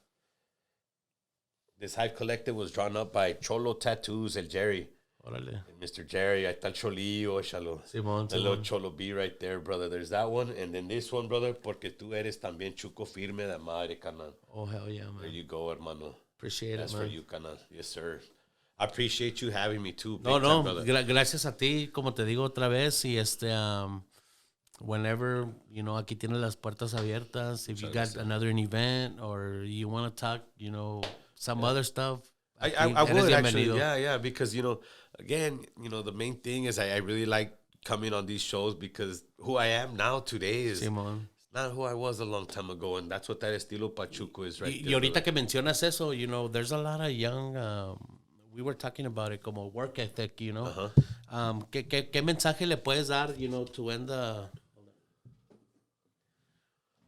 This Hive Collective was drawn up by Cholo Tattoos, El Jerry. Órale. And Mr. Jerry, ahí está el Cholillo, échalo. Simón. The little Cholo B right there, brother. There's that one. And then this one, brother, porque tú eres también Chuco firme de madre, canal. Oh, hell yeah, man. There you go, hermano. Appreciate That's it, man. for you, canal. Yes, sir. I appreciate you having me, too. No, gracias a ti, como te digo otra vez. Y whenever, you know, aquí tienes las puertas abiertas. If you got another event or you want to talk, you know, some other stuff. I would actually, yeah, because, you know, again, you know, the main thing is I really like coming on these shows because who I am now today is not who I was a long time ago, and that's what that estilo Pachuco is right there. Y ahorita que mencionas eso, you know, there's a lot of young, we were talking about it, como work ethic, you know. ¿Qué mensaje le puedes dar, you know, to end the...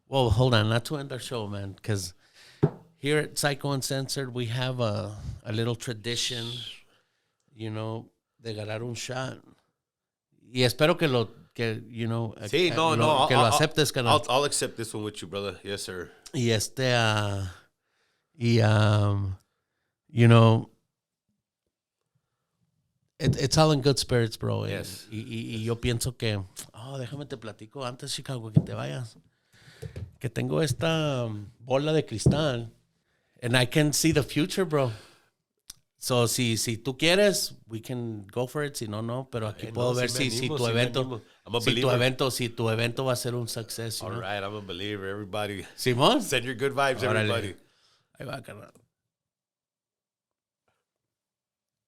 Well, hold on, not to end our show, man, because... Here at Psycho Uncensored, we have a little tradition, you know, de ganar un shot. Y espero que you know, sí, que lo aceptes, canal. I'll accept this one with you, brother. Yes, sir. Y you know, it's all in good spirits, bro. Yes. Y yo pienso que, déjame te platico antes, Chicago, que te vayas. Que tengo esta bola de cristal. And I can see the future, bro. So, si tú quieres, we can go for it. Si no. Pero aquí puedo ver si tu evento va a ser un success. All right, I'm a believer. Everybody. Simón. Send your good vibes, everybody. Ahí va, carnal.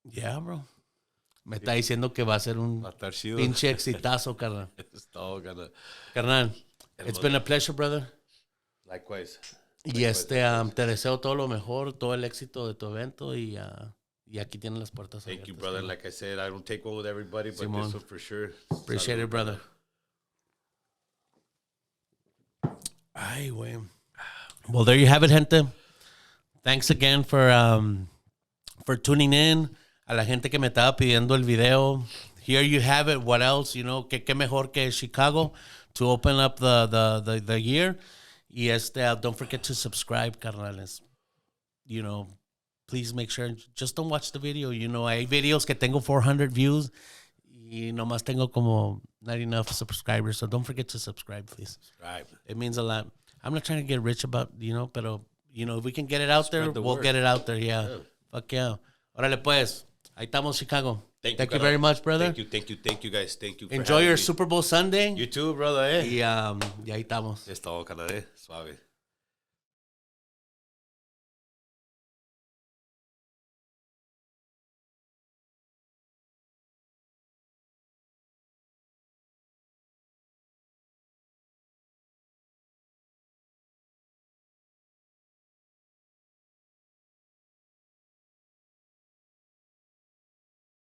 Yeah, bro. Me está diciendo que va a ser un pinche exitazo, carnal. Carnal, it's been a pleasure, brother. Likewise. Y te deseo todo lo mejor, todo el éxito de tu evento y aquí tienen las puertas abiertas. Thank you, brother. Like I said, I don't take one with everybody, but Simón. this one for sure. Appreciate it, brother. Ay, güey. Well, there you have it, gente. Thanks again for tuning in. A la gente que me estaba pidiendo el video. Here you have it. What else? You know, qué mejor que Chicago to open up the year. Y don't forget to subscribe, carnales. You know, please make sure, just don't watch the video. You know, hay videos que tengo 400 views y nomás tengo como not enough subscribers. So don't forget to subscribe, please. Subscribe. It means a lot. I'm not trying to get rich about, you know, pero, you know, if we can get it out there, we'll get it out there. Yeah. Fuck yeah. Órale, pues. Ahí estamos, Chicago. Thank you very much, brother. Thank you, guys. Thank you. Enjoy your Super Bowl Sunday. You too, brother. Y ahí estamos. Es todo, canal. Suave.